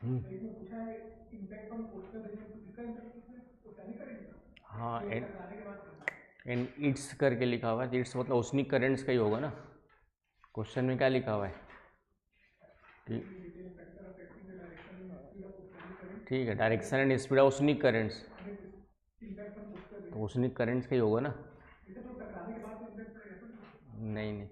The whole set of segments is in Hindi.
हम्म, हाँ एंड इट्स करके लिखा हुआ है, इट्स मतलब ओसनिक करेंट्स का ही होगा ना। क्वेश्चन में क्या लिखा हुआ है कि ठीक है, direction and speed of oceanic currents, तो ओसनिक करेंट्स का ही होगा ना। नहीं नहीं,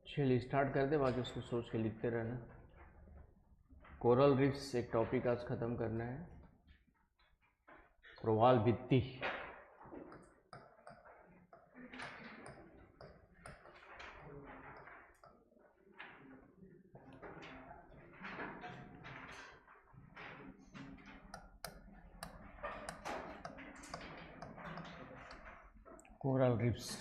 चलिए स्टार्ट कर दे, बाकी उसको सोच के लिखते रहना। कोरल रीफ्स एक टॉपिक आज ख़त्म करना है। प्रवाल भित्ति, कोरल रीफ्स।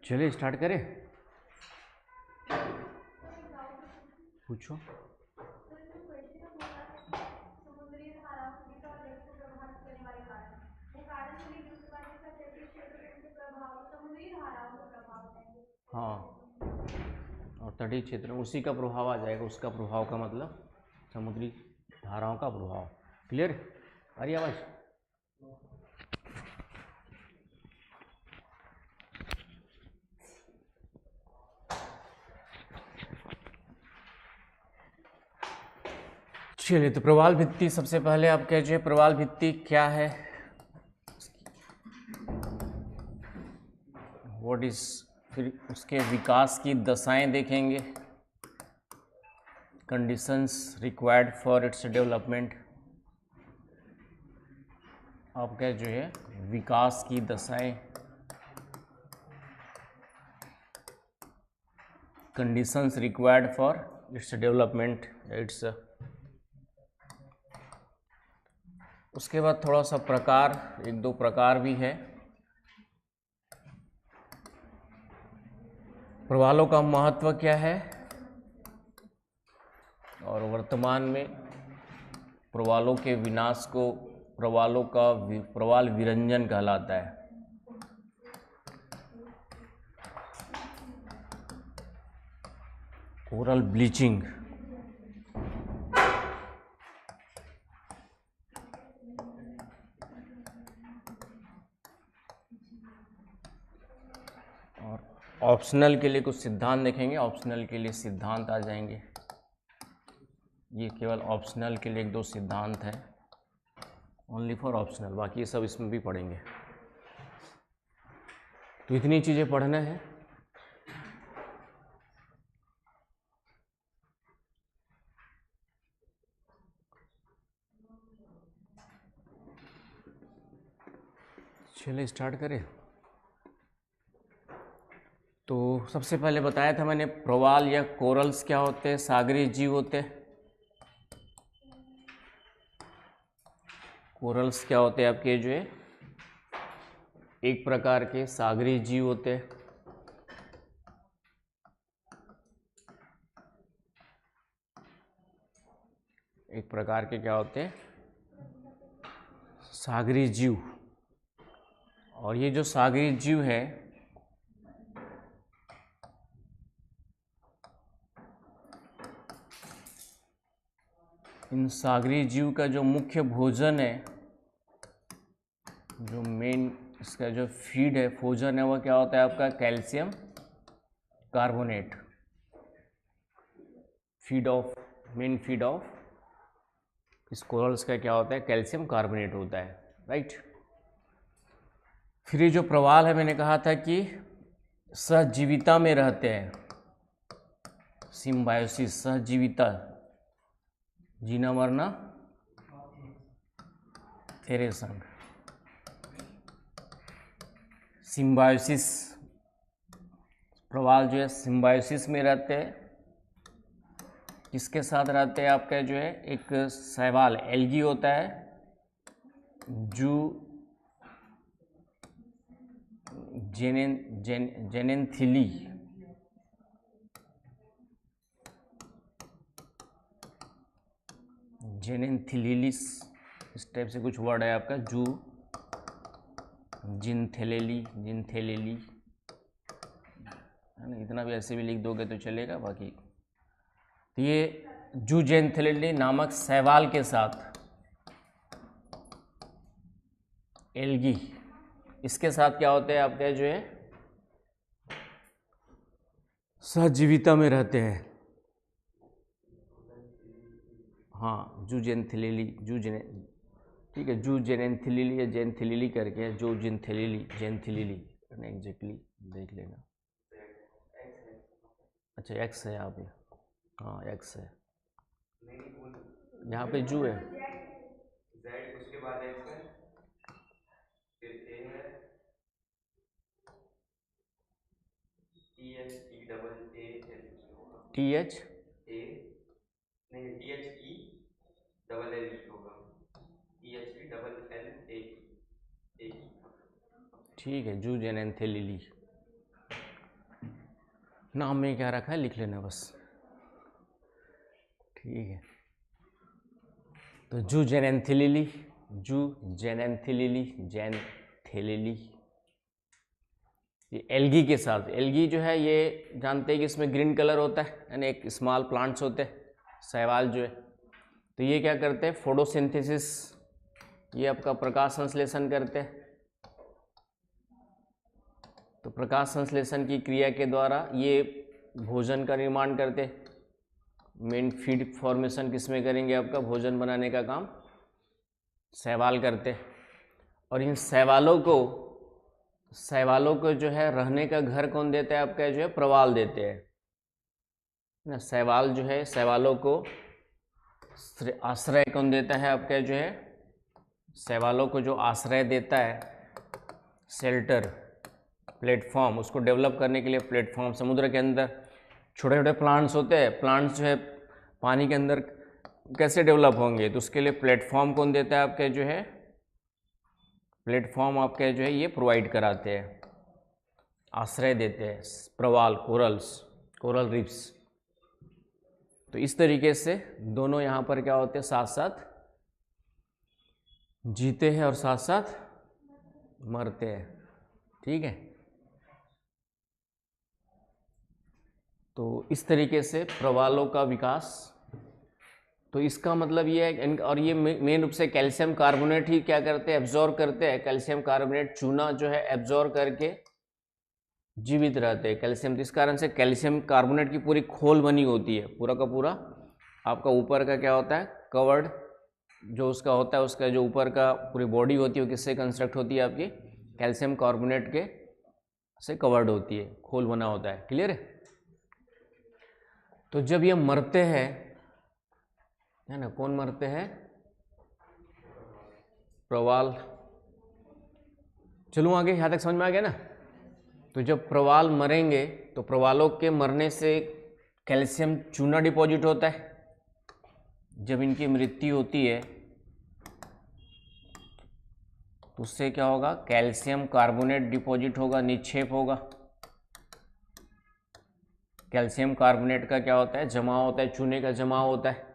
चलिए स्टार्ट करें, पूछो। हाँ, और तटीय क्षेत्र में उसी का प्रभाव आ जाएगा, उसका प्रभाव का मतलब समुद्री धाराओं का प्रभाव। क्लियर, आ रही आवाज? चलिए, तो प्रवाल भित्ति सबसे पहले आप कहिए, प्रवाल भित्ति क्या है, व्हाट इज, फिर उसके विकास की दशाएं देखेंगे, conditions required for its development. आपका जो है विकास की दशाएं, conditions required for its development, it's. उसके बाद थोड़ा सा प्रकार, एक दो प्रकार भी है। प्रवालों का महत्व क्या है, और वर्तमान में प्रवालों के विनाश को प्रवालों का प्रवाल विरंजन कहलाता है। कोरल ब्लीचिंग, और ऑप्शनल के लिए कुछ सिद्धांत देखेंगे, ऑप्शनल के लिए सिद्धांत आ जाएंगे, ये केवल ऑप्शनल के लिए एक दो सिद्धांत है, ओनली फॉर ऑप्शनल, बाकी ये सब इसमें भी पढ़ेंगे। तो इतनी चीज़ें पढ़ना है। चलिए स्टार्ट करें। तो सबसे पहले बताया था मैंने, प्रवाल या कोरल्स क्या होते हैं, सागरीय जीव होते हैं। कोरल्स क्या होते हैं आपके, जो है एक प्रकार के सागरीय जीव होते हैं। एक प्रकार के क्या होते हैं, सागरीय जीव। और ये जो सागरीय जीव है, इन सागरीय जीव का जो मुख्य भोजन है, जो मेन इसका जो फीड है, भोजन है, वह क्या होता है आपका, calcium carbonate. Main feed of इस कोरल्स का क्या होता है, कैल्शियम कार्बोनेट होता है, राइट। फिर ये जो प्रवाल है, मैंने कहा था कि सहजीविता में रहते हैं, सिम्बायोसिस, सहजीविता, जीना मरना तेरे संग, सिम्बायोसिस, प्रवाल जो है सिम्बायोसिस में रहते हैं। किसके साथ रहते हैं आपका जो है, एक शैवाल एल्गी होता है, जेनेन्थिली, जेनेन्थिलिस, इस टाइप से कुछ वर्ड है आपका, जिनथेलेली है ना, इतना भी ऐसे भी लिख दोगे तो चलेगा। बाकी तो ये जूजेंथेलेली नामक शैवाल के साथ एल्गी, इसके साथ क्या होते हैं आपके जो है, सहजीविता में रहते हैं। हाँ, जूजेंथेलेली, ठीक है, जूजेनेन्थिलिली या जेन्थिलिली करके, जेन्थिलिली एग्जैक्टली देख लेना। अच्छा एक्स है यहाँ पे, हाँ एक्स है, यहाँ पे जू है, जेड उसके बाद एक्स है, फिर ए है, T H E double A L होगा, टी एच ए नहीं, T H E double L होगा, T H E double L A A, ठीक है, जूजेनेन्थिलिली नाम में क्या रखा है लिख लेना बस, ठीक है। तो जूजेनेन्थिलिली, जेनेन्थिलिली, ये एल्गी के साथ, एल्गी जो है ये जानते हैं कि इसमें ग्रीन कलर होता है, यानी एक स्मॉल प्लांट्स होते हैं, शैवाल जो है, तो ये क्या करते हैं, फोटोसिंथेसिस, ये आपका प्रकाश संश्लेषण करते हैं। तो प्रकाश संश्लेषण की क्रिया के द्वारा ये भोजन का निर्माण करते हैं। मेन फीड फॉर्मेशन किसमें करेंगे, आपका भोजन बनाने का काम शैवाल करते हैं। और इन शैवालों को जो है रहने का घर कौन देता है, आपका जो है प्रवाल देते हैं ना। शैवाल जो है, शैवालों को आश्रय कौन देता है, आपका जो है शैवालों को जो आश्रय देता है, शेल्टर, प्लेटफॉर्म, उसको डेवलप करने के लिए प्लेटफॉर्म, समुद्र के अंदर छोटे छोटे प्लांट्स होते हैं, प्लांट्स जो है पानी के अंदर कैसे डेवलप होंगे, तो उसके लिए प्लेटफॉर्म कौन देता है, आपके जो है प्लेटफॉर्म आपके जो है ये प्रोवाइड कराते हैं, आश्रय देते हैं प्रवाल, कोरल रीफ्स। तो इस तरीके से दोनों यहाँ पर क्या होते हैं, साथ साथ जीते हैं और साथ साथ मरते हैं, ठीक है। तो इस तरीके से प्रवालों का विकास, तो इसका मतलब ये है, और ये मेन रूप से कैल्शियम कार्बोनेट ही क्या करते हैं, एब्जॉर्ब करते हैं। कैल्शियम कार्बोनेट चूना जो है एब्जॉर्ब करके जीवित रहते हैं कैल्शियम। इस कारण से कैल्शियम कार्बोनेट की पूरी खोल बनी होती है, पूरा का पूरा आपका ऊपर का क्या होता है, कवर्ड जो उसका होता है, उसका जो ऊपर का पूरी बॉडी होती है वो किससे कंस्ट्रक्ट होती है, आपकी कैल्शियम कार्बोनेट के से कवर्ड होती है, खोल बना होता है, क्लियर है। तो जब ये मरते हैं, है ना, कौन मरते हैं, प्रवाल। चलूँ आगे, यहाँ तक समझ में आ गया ना। तो जब प्रवाल मरेंगे तो प्रवालों के मरने से कैल्शियम चूना डिपॉजिट होता है। जब इनकी मृत्यु होती है तो उससे क्या होगा, कैल्शियम कार्बोनेट डिपॉजिट होगा, निक्षेप होगा। कैल्शियम कार्बोनेट का क्या होता है, जमाव होता है, चूने का जमाव होता है।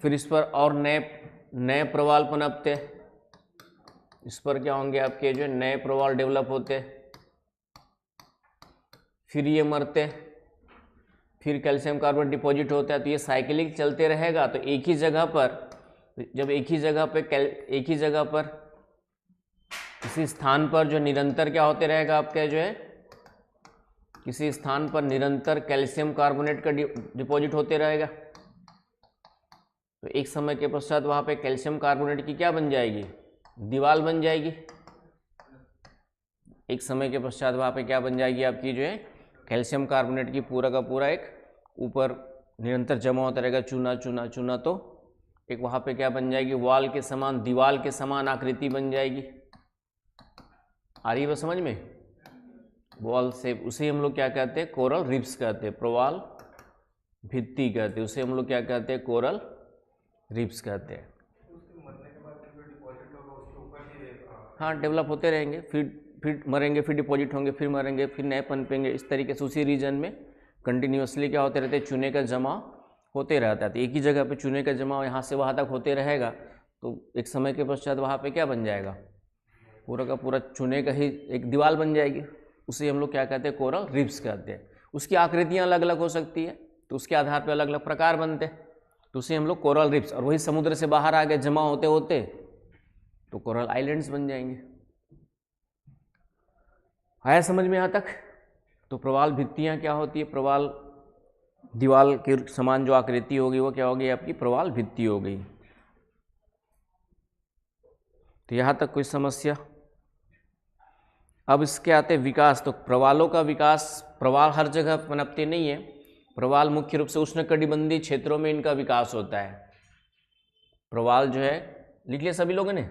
फिर इस पर और नए प्रवाल पनपते हैं, इस पर क्या होंगे, आपके जो नए प्रवाल डेवलप होते हैं। फिर ये मरते हैं, फिर कैल्शियम कार्बोनेट डिपॉजिट होता है। तो ये साइकिलिक चलते रहेगा। तो एक ही जगह पर, जब एक ही जगह पर इसी स्थान पर जो निरंतर क्या होते रहेगा, आपका जो है किसी स्थान पर निरंतर कैल्शियम कार्बोनेट का डिपॉजिट होते रहेगा, तो एक समय के पश्चात वहाँ पे कैल्शियम कार्बोनेट की क्या बन जाएगी, दीवार बन जाएगी। एक समय के पश्चात वहाँ पे क्या बन जाएगी आपकी जो है कैल्शियम कार्बोनेट की पूरा का पूरा एक ऊपर निरंतर जमा होता रहेगा चूना चूना चूना, तो एक वहाँ पे क्या बन जाएगी, वॉल के समान, दीवार के समान आकृति बन जाएगी। आ रही है बस समझ में, वॉल शेप, उसे हम लोग क्या कहते हैं, कोरल रिब्स कहते हैं, प्रवाल भित्ति कहते हैं, उसे हम लोग क्या कहते हैं, कोरल रिब्स कहते हैं। हाँ, डेवलप होते रहेंगे, फिर मरेंगे, फिर डिपॉजिट होंगे, फिर मरेंगे, फिर नए पनपेंगे, इस तरीके से उसी रीजन में कंटिन्यूसली क्या होते रहते हैं, चूने का जमा होते रहता है। तो एक ही जगह पे चूने का जमा यहाँ से वहाँ तक होते रहेगा, तो एक समय के पश्चात वहाँ पे क्या बन जाएगा, पूरा का पूरा चूने का ही एक दीवार बन जाएगी, उसे हम लोग क्या कहते हैं, कोरल रिब्स कहते हैं। उसकी आकृतियाँ अलग अलग हो सकती है, तो उसके आधार पर अलग अलग प्रकार बनते हैं, तो उसे हम लोग कोरल रिब्स, और वही समुद्र से बाहर आगे जमा होते होते तो कोरल आइलैंड्स बन जाएंगे। आया समझ में यहाँ तक? तो प्रवाल भित्तियाँ क्या होती है, प्रवाल दीवार के समान जो आकृति होगी वो क्या होगी, आपकी प्रवाल भित्ति हो गई। तो यहाँ तक कोई समस्या? अब इसके आते विकास। तो प्रवालों का विकास, प्रवाल हर जगह पनपते नहीं है, प्रवाल मुख्य रूप से उष्णकटिबंधीय क्षेत्रों में इनका विकास होता है। प्रवाल जो है, लिख लिया सभी लोगों ने,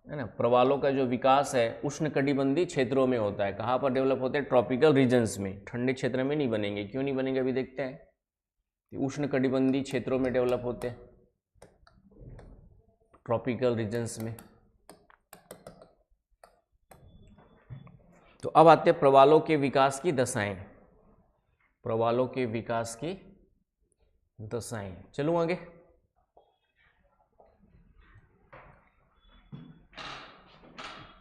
है ना, प्रवालों का जो विकास है उष्णकटिबंधीय क्षेत्रों में होता है। कहाँ पर डेवलप होते हैं, ट्रॉपिकल रीजन्स में, ठंडे क्षेत्र में नहीं बनेंगे। क्यों नहीं बनेंगे अभी देखते हैं। उष्णकटिबंधीय क्षेत्रों में डेवलप होते हैं, ट्रॉपिकल रीजन्स में। तो अब आते हैं प्रवालों के विकास की दशाएं, प्रवालों के विकास की दशाएं। चलूं आगे।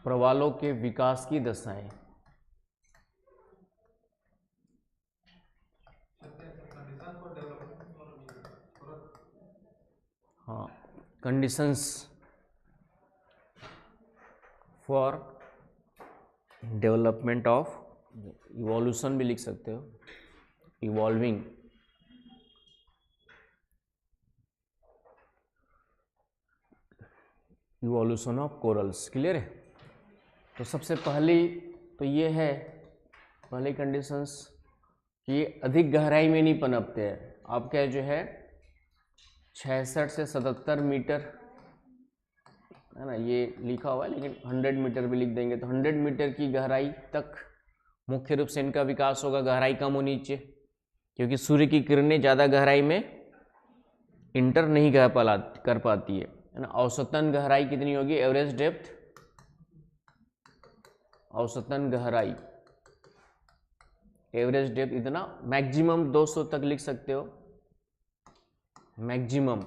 प्रवालों के विकास की दशाएं। हाँ, conditions for development of, evolution भी लिख सकते हो, evolving evolution of corals. Clear है? तो सबसे पहली तो ये है, पहली कंडीशंस कि ये अधिक गहराई में नहीं पनपते हैं। आपका जो है 66 से 77 मीटर, है ना, ये लिखा हुआ है, लेकिन 100 मीटर भी लिख देंगे तो 100 मीटर की गहराई तक मुख्य रूप से इनका विकास होगा। गहराई कम होनी चाहिए, क्योंकि सूर्य की किरणें ज़्यादा गहराई में इंटर नहीं कर पाती है ना। औसतन गहराई कितनी होगी, एवरेज डेप्थ, औसतन गहराई, एवरेज डेप्थ इतना, मैक्सिमम 200 तक लिख सकते हो, मैक्सिमम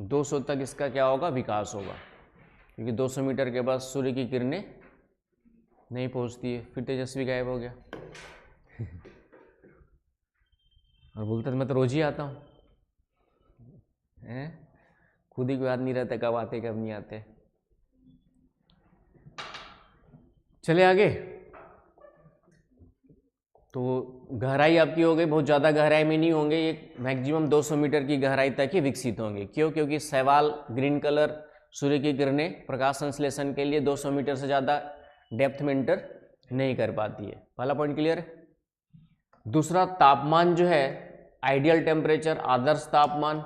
200 तक इसका क्या होगा, विकास होगा, क्योंकि 200 मीटर के बाद सूर्य की किरणें नहीं पहुंचती है। फिर तेजस्वी गायब हो गया और बोलते मैं तो रोज ही आता हूँ, खुद ही को याद नहीं रहता कब आते कब नहीं आते। चले आगे। तो गहराई आपकी हो गई, बहुत ज़्यादा गहराई में नहीं होंगे, ये मैक्सिमम 200 मीटर की गहराई तक ही विकसित होंगे। क्यों? क्योंकि शैवाल ग्रीन कलर सूर्य की किरणें प्रकाश संश्लेषण के लिए 200 मीटर से ज़्यादा डेप्थ में इंटर नहीं कर पाती है। पहला पॉइंट क्लियर है। दूसरा, तापमान जो है, आइडियल टेम्परेचर, आदर्श तापमान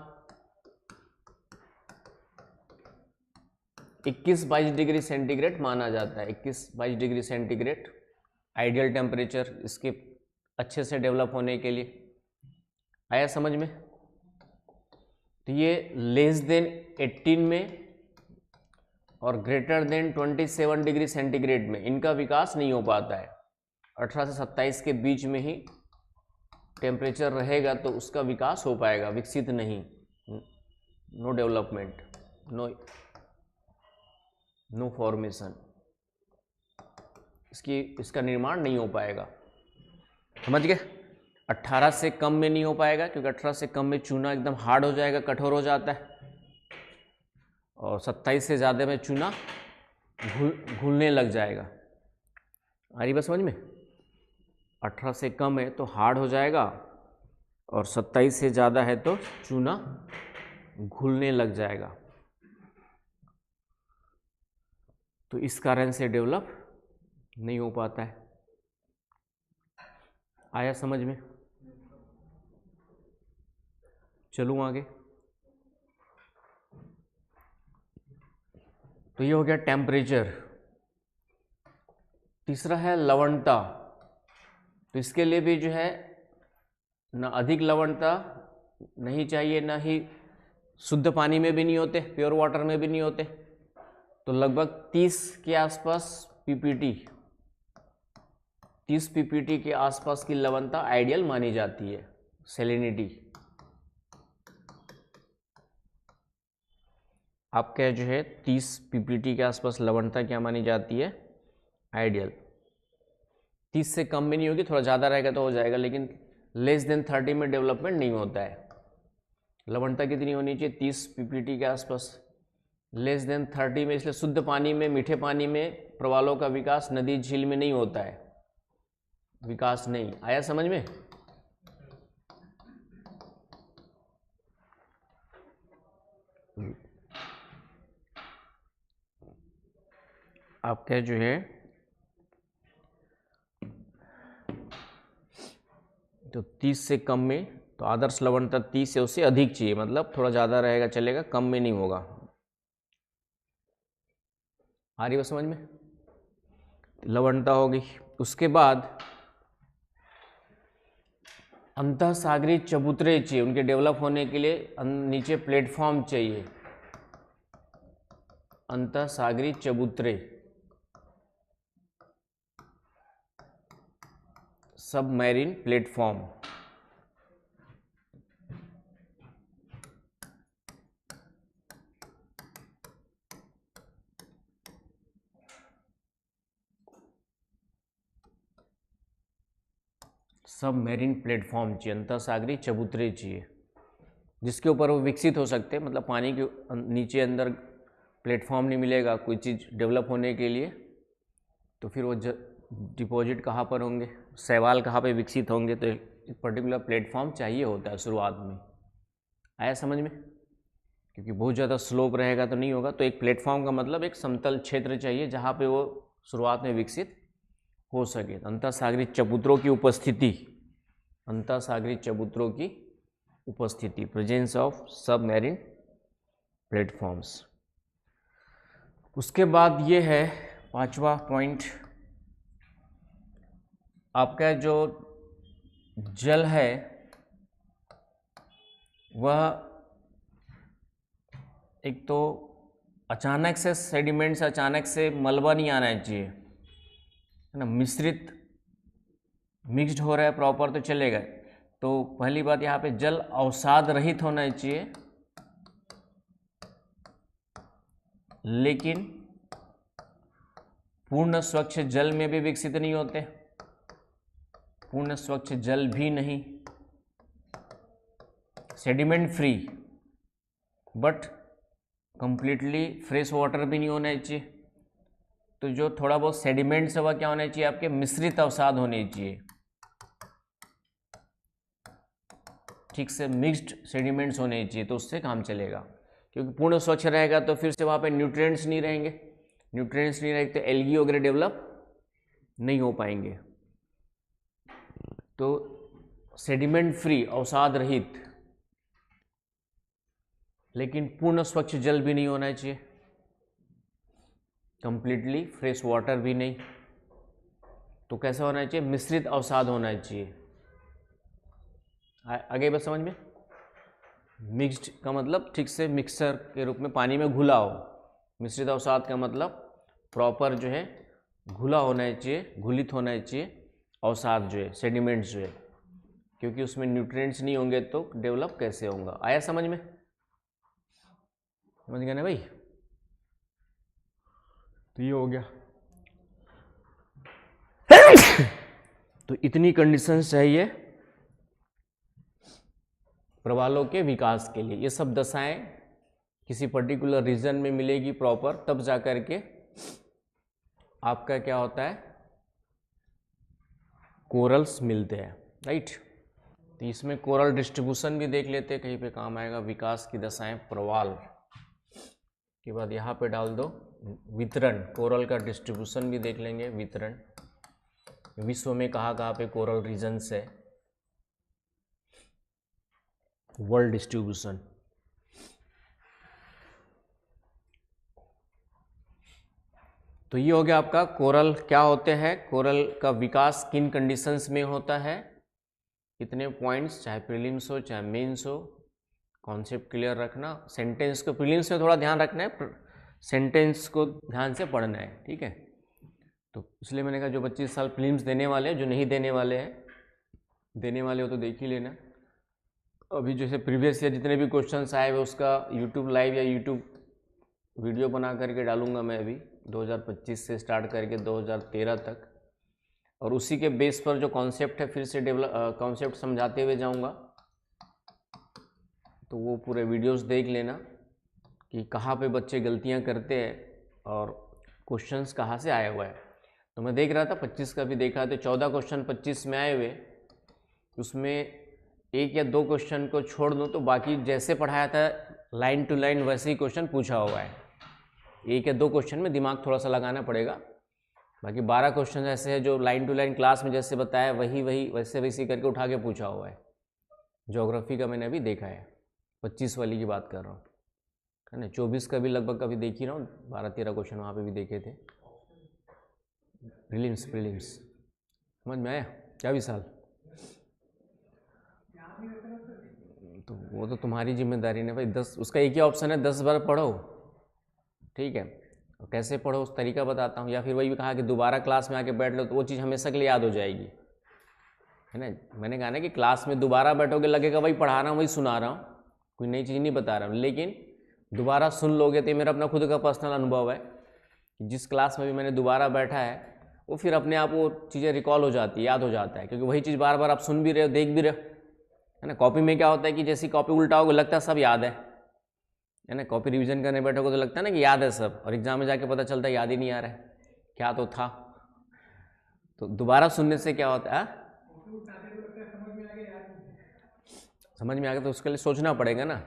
21-22 डिग्री सेंटीग्रेड माना जाता है। 21-22 डिग्री सेंटीग्रेड आइडियल टेम्परेचर इसके अच्छे से डेवलप होने के लिए। आया समझ में? तो ये लेस देन 18 में और ग्रेटर देन 27 डिग्री सेंटीग्रेड में इनका विकास नहीं हो पाता है। 18 से 27 के बीच में ही टेम्परेचर रहेगा तो उसका विकास हो पाएगा, विकसित नहीं, नो डेवलपमेंट, नो फॉर्मेशन, इसका निर्माण नहीं हो पाएगा। समझ गए? 18 से कम में नहीं हो पाएगा, क्योंकि 18 से कम में चूना एकदम हार्ड हो जाएगा, कठोर हो जाता है, और 27 से ज़्यादा में चूना घुलने लग जाएगा। आ रही बात समझ में? 18 से कम है तो हार्ड हो जाएगा, और 27 से ज़्यादा है तो चूना घुलने लग जाएगा। तो इस कारण से डेवलप नहीं हो पाता है। आया समझ में? चलूँ आगे। तो ये हो गया टेम्परेचर। तीसरा है लवणता। तो इसके लिए भी जो है ना अधिक लवणता नहीं चाहिए, ना ही शुद्ध पानी में भी नहीं होते, प्योर वाटर में भी नहीं होते। तो लगभग 30 के आसपास पीपीटी, 30 पीपीटी के आसपास की लवणता आइडियल मानी जाती है। सैलिनिटी आपका जो है 30 पीपीटी के आसपास लवणता क्या मानी जाती है? आइडियल। 30 से कम भी नहीं होगी, थोड़ा ज़्यादा रहेगा तो हो जाएगा, लेकिन लेस देन 30 में डेवलपमेंट नहीं होता है। लवणता कितनी होनी चाहिए? 30 पीपीटी के आसपास। लेस देन 30 में, इसलिए शुद्ध पानी में, मीठे पानी में प्रवालों का विकास नदी झील में नहीं होता है, विकास नहीं। आया समझ में? आपका जो है तो 30 से कम में, तो आदर्श लवणता 30 से उससे अधिक चाहिए, मतलब थोड़ा ज़्यादा रहेगा चलेगा, कम में नहीं होगा। आ रही बात समझ में? लवणता हो गई। उसके बाद अंतःसागरीय चबूतरे चाहिए, उनके डेवलप होने के लिए नीचे प्लेटफॉर्म चाहिए। अंतःसागरीय चबूतरे, सबमरीन प्लेटफॉर्म। सबमरीन प्लेटफॉर्म चाहिए, अंतःसागरीय चबूतरे चाहिए, जिसके ऊपर वो विकसित हो सकते हैं। मतलब पानी के नीचे अंदर प्लेटफॉर्म नहीं मिलेगा कोई चीज़ डेवलप होने के लिए, तो फिर वो डिपॉजिट कहाँ पर होंगे, शैवाल कहाँ पे विकसित होंगे? तो एक पर्टिकुलर प्लेटफॉर्म चाहिए होता है शुरुआत में। आया समझ में? क्योंकि बहुत ज़्यादा स्लोप रहेगा तो नहीं होगा। तो एक प्लेटफॉर्म का मतलब एक समतल क्षेत्र चाहिए जहाँ पे वो शुरुआत में विकसित हो सके। अंतःसागरीय चबूतरों की उपस्थिति, अंतःसागरीय चबूतरों की उपस्थिति, प्रेजेंस ऑफ सबमरीन प्लेटफॉर्म्स। उसके बाद ये है 5वां पॉइंट, आपका जो जल है वह एक तो अचानक से सेडिमेंट्स, अचानक से मलबा नहीं आना चाहिए, है ना। मिश्रित, मिक्स्ड हो रहा है प्रॉपर तो चलेगा। तो पहली बात यहाँ पे जल अवसाद रहित होना चाहिए, लेकिन पूर्ण स्वच्छ जल में भी विकसित नहीं होते, पूर्ण स्वच्छ जल भी नहीं, sediment free but completely fresh water भी नहीं होना चाहिए। तो जो थोड़ा बहुत सेडिमेंट्स है वह क्या होना चाहिए? आपके मिश्रित अवसाद होने चाहिए, ठीक से मिक्स्ड सेडिमेंट्स होने चाहिए, तो उससे काम चलेगा। क्योंकि पूर्ण स्वच्छ रहेगा तो फिर से वहाँ पे न्यूट्रिएंट्स नहीं रहेंगे, न्यूट्रिएंट्स नहीं रहेंगे तो एल्गी वगैरह डेवलप नहीं हो पाएंगे। तो सेडिमेंट फ्री, अवसाद रहित, लेकिन पूर्ण स्वच्छ जल भी नहीं होना चाहिए, कंप्लीटली फ्रेश वाटर भी नहीं। तो कैसा होना चाहिए? मिश्रित अवसाद होना चाहिए। आगे बस समझ में? मिक्स्ड का मतलब ठीक से मिक्सर के रूप में पानी में घुला हो। मिश्रित अवसाद का मतलब प्रॉपर जो है घुला होना चाहिए, घुलित होना चाहिए अवसाद जो है, सेडिमेंट्स जो है, क्योंकि उसमें न्यूट्रिएंट्स नहीं होंगे तो डेवलप कैसे होगा। आया समझ में? समझ गए ना भाई? तो ये हो गया। तो इतनी कंडीशंस चाहिए प्रवालों के विकास के लिए। ये सब दशाएं किसी पर्टिकुलर रीजन में मिलेगी प्रॉपर, तब जा कर के आपका क्या होता है, कोरल्स मिलते हैं, राइट। तो इसमें कोरल डिस्ट्रीब्यूशन भी देख लेते हैं, कहीं पे काम आएगा। विकास की दशाएं, प्रवाल के बाद यहाँ पे डाल दो वितरण, कोरल का डिस्ट्रीब्यूशन भी देख लेंगे। वितरण, विश्व में कहाँ कहाँ पे कोरल रीजन्स है, वर्ल्ड डिस्ट्रीब्यूशन। तो ये हो गया आपका कोरल क्या होते हैं, कोरल का विकास किन कंडीशंस में होता है, कितने पॉइंट्स, चाहे प्रीलिम्स हो चाहे मेंस हो। कॉन्सेप्ट क्लियर रखना, सेंटेंस को प्रीलिम्स में थोड़ा ध्यान रखना है, सेंटेंस को ध्यान से पढ़ना है, ठीक है। तो इसलिए मैंने कहा जो 25 साल प्रीलिम्स देने वाले हैं, जो नहीं देने वाले हैं, देने वाले हो तो देख ही लेना। अभी जैसे प्रीवियस ईयर जितने भी क्वेश्चंस आए हुए उसका यूट्यूब लाइव या यूट्यूब वीडियो बना करके डालूंगा मैं अभी 2025 से स्टार्ट करके 2013 तक, और उसी के बेस पर जो कॉन्सेप्ट है फिर से कॉन्सेप्ट समझाते हुए जाऊंगा। तो वो पूरे वीडियोस देख लेना कि कहाँ पे बच्चे गलतियाँ करते हैं और क्वेश्चंस कहाँ से आया हुआ है। तो मैं देख रहा था 25 का भी देखा, तो 14 क्वेश्चन 25 में आए हुए, उसमें 1 या 2 क्वेश्चन को छोड़ दूँ तो बाकी जैसे पढ़ाया था लाइन टू लाइन वैसे ही क्वेश्चन पूछा हुआ है। 1 या 2 क्वेश्चन में दिमाग थोड़ा सा लगाना पड़ेगा, बाकी 12 क्वेश्चन ऐसे हैं जो लाइन टू लाइन क्लास में जैसे बताया वही वैसे करके उठा के पूछा हुआ है। ज्योग्राफी का मैंने अभी देखा है, 25 वाली की बात कर रहा हूँ, है ना। 24 का भी लगभग अभी देख ही रहा हूँ, 12-13 क्वेश्चन वहाँ पे भी देखे थे। प्रीलिम्स समझ में आया क्या विशाल? तो वो तो तुम्हारी जिम्मेदारी ने भाई, 10 उसका एक ही ऑप्शन है, 10 बार पढ़ो, ठीक है। और कैसे पढ़ो उस तरीका बताता हूँ, या फिर वही भी कहा कि दोबारा क्लास में आके बैठ लो तो वो चीज़ हमेशा के लिए याद हो जाएगी, है ना। मैंने कहा ना कि क्लास में दोबारा बैठोगे लगेगा वही पढ़ा रहा हूँ वही सुना रहा हूँ, कोई नई चीज़ नहीं बता रहा हूँ, लेकिन दोबारा सुन लोगे तो मेरा अपना खुद का पर्सनल अनुभव है कि जिस क्लास में भी मैंने दोबारा बैठा है वो फिर अपने आप वो चीज़ें रिकॉल हो जाती है, याद हो जाता है, क्योंकि वही चीज़ बार बार आप सुन भी रहे हो, देख भी रहे हो, है ना। कॉपी में क्या होता है कि जैसी कॉपी उल्टाओगे लगता है सब याद है ना। कॉपी रिवीजन करने बैठोगे तो लगता है ना कि याद है सब, और एग्जाम में जाके पता चलता है याद ही नहीं आ रहा है, क्या तो था। तो दोबारा सुनने से क्या होता है, समझ में आ गया, तो उसके लिए सोचना पड़ेगा ना,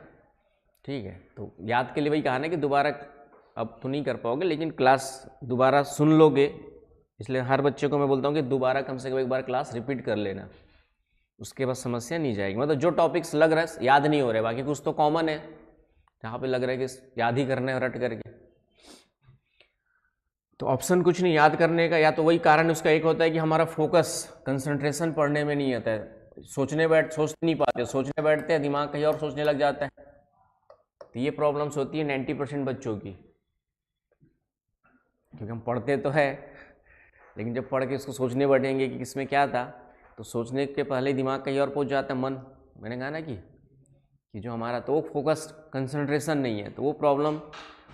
ठीक है। तो याद के लिए वही कहा ना कि दोबारा अब तो नहीं कर पाओगे, लेकिन क्लास दोबारा सुन लोगे, इसलिए हर बच्चे को मैं बोलता हूँ कि दोबारा कम से कम एक बार क्लास रिपीट कर लेना, उसके बाद समस्या नहीं जाएगी। मतलब जो टॉपिक्स लग रहा है याद नहीं हो रहे, बाकी कुछ तो कॉमन है जहाँ पे लग रहा है कि याद ही करना है रट करके। तो ऑप्शन कुछ नहीं याद करने का, या तो वही कारण उसका एक होता है कि हमारा फोकस कंसंट्रेशन पढ़ने में नहीं आता है, सोच नहीं पाते, सोचने बैठते हैं दिमाग कहीं और सोचने लग जाता है। तो ये प्रॉब्लम्स होती है 90% बच्चों की, क्योंकि हम पढ़ते तो है लेकिन जब पढ़ के इसको सोचने बैठेंगे कि इसमें क्या था, तो सोचने के पहले दिमाग कहीं और पहुंच जाता है, मन। मैंने कहा ना कि जो हमारा तो वो फोकस कंसंट्रेशन नहीं है, तो वो प्रॉब्लम,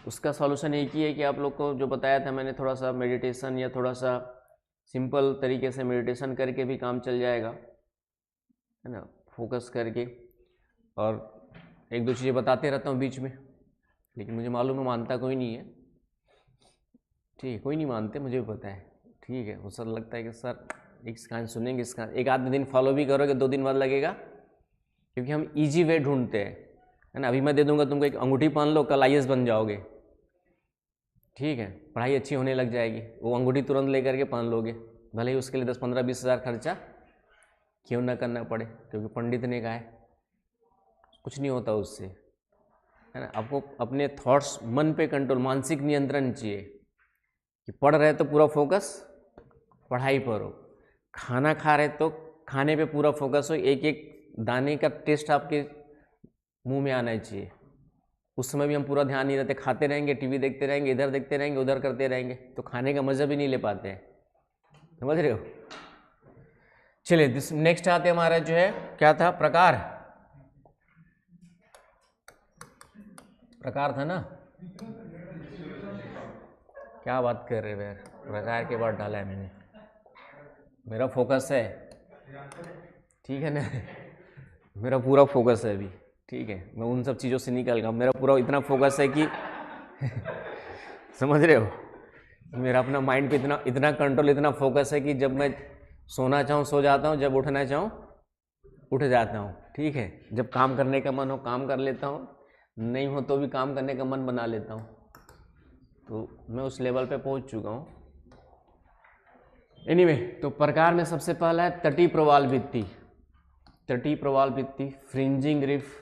उसका सॉल्यूशन एक ही है कि आप लोग को जो बताया था मैंने, थोड़ा सा मेडिटेशन या थोड़ा सा सिंपल तरीके से मेडिटेशन करके भी काम चल जाएगा, है ना, फोकस करके। और 1-2 चीज़ें बताते रहता हूँ बीच में, लेकिन मुझे मालूम है मानता कोई नहीं है, ठीक है, कोई नहीं मानते, मुझे भी पता है, ठीक है। वो सर लगता है कि सर एक कान सुनेंगे, इसका एक आध दिन फॉलो भी करोगे 2 दिन बाद लगेगा, क्योंकि हम इजी वे ढूंढते हैं, है ना। अभी मैं दे दूंगा तुमको एक अंगूठी पहन लो, कल IAS बन जाओगे, ठीक है, पढ़ाई अच्छी होने लग जाएगी, वो अंगूठी तुरंत लेकर के पहन लोगे, भले ही उसके लिए 10-15-20 हज़ार खर्चा क्यों ना करना पड़े, क्योंकि पंडित ने कहा है कुछ नहीं होता उससे, है ना। आपको अपने थॉट्स, मन पे कंट्रोल, मानसिक नियंत्रण चाहिए कि पढ़ रहे तो पूरा फोकस पढ़ाई पर हो, खाना खा रहे तो खाने पे पूरा फोकस हो, एक एक दाने का टेस्ट आपके मुंह में आना चाहिए। उस समय भी हम पूरा ध्यान नहीं रहते, खाते रहेंगे, टीवी देखते रहेंगे, इधर देखते रहेंगे, उधर करते रहेंगे, तो खाने का मज़ा भी नहीं ले पाते हैं, समझ रहे हो। चलिए नेक्स्ट आते हमारा जो है क्या था, प्रकार था ना, क्या बात कर रहे हो यार, प्रकार के बाद डाला है मैंने, मेरा फोकस है, ठीक है ना, मेरा पूरा फोकस है अभी, ठीक है, मैं उन सब चीज़ों से निकल गया, मेरा पूरा इतना फोकस है कि समझ रहे हो, मेरा अपना माइंड पे इतना कंट्रोल, इतना फोकस है कि जब मैं सोना चाहूँ सो जाता हूँ, जब उठना चाहूँ उठ जाता हूँ, ठीक है। जब काम करने का मन हो काम कर लेता हूँ, नहीं हो तो भी काम करने का मन बना लेता हूँ। तो मैं उस लेवल पे पहुँच चुका हूँ। एनीवे, तो प्रकार में सबसे पहला है तटीय प्रवाल भित्ति। तटीय प्रवाल भित्ति, फ्रिंजिंग रिफ,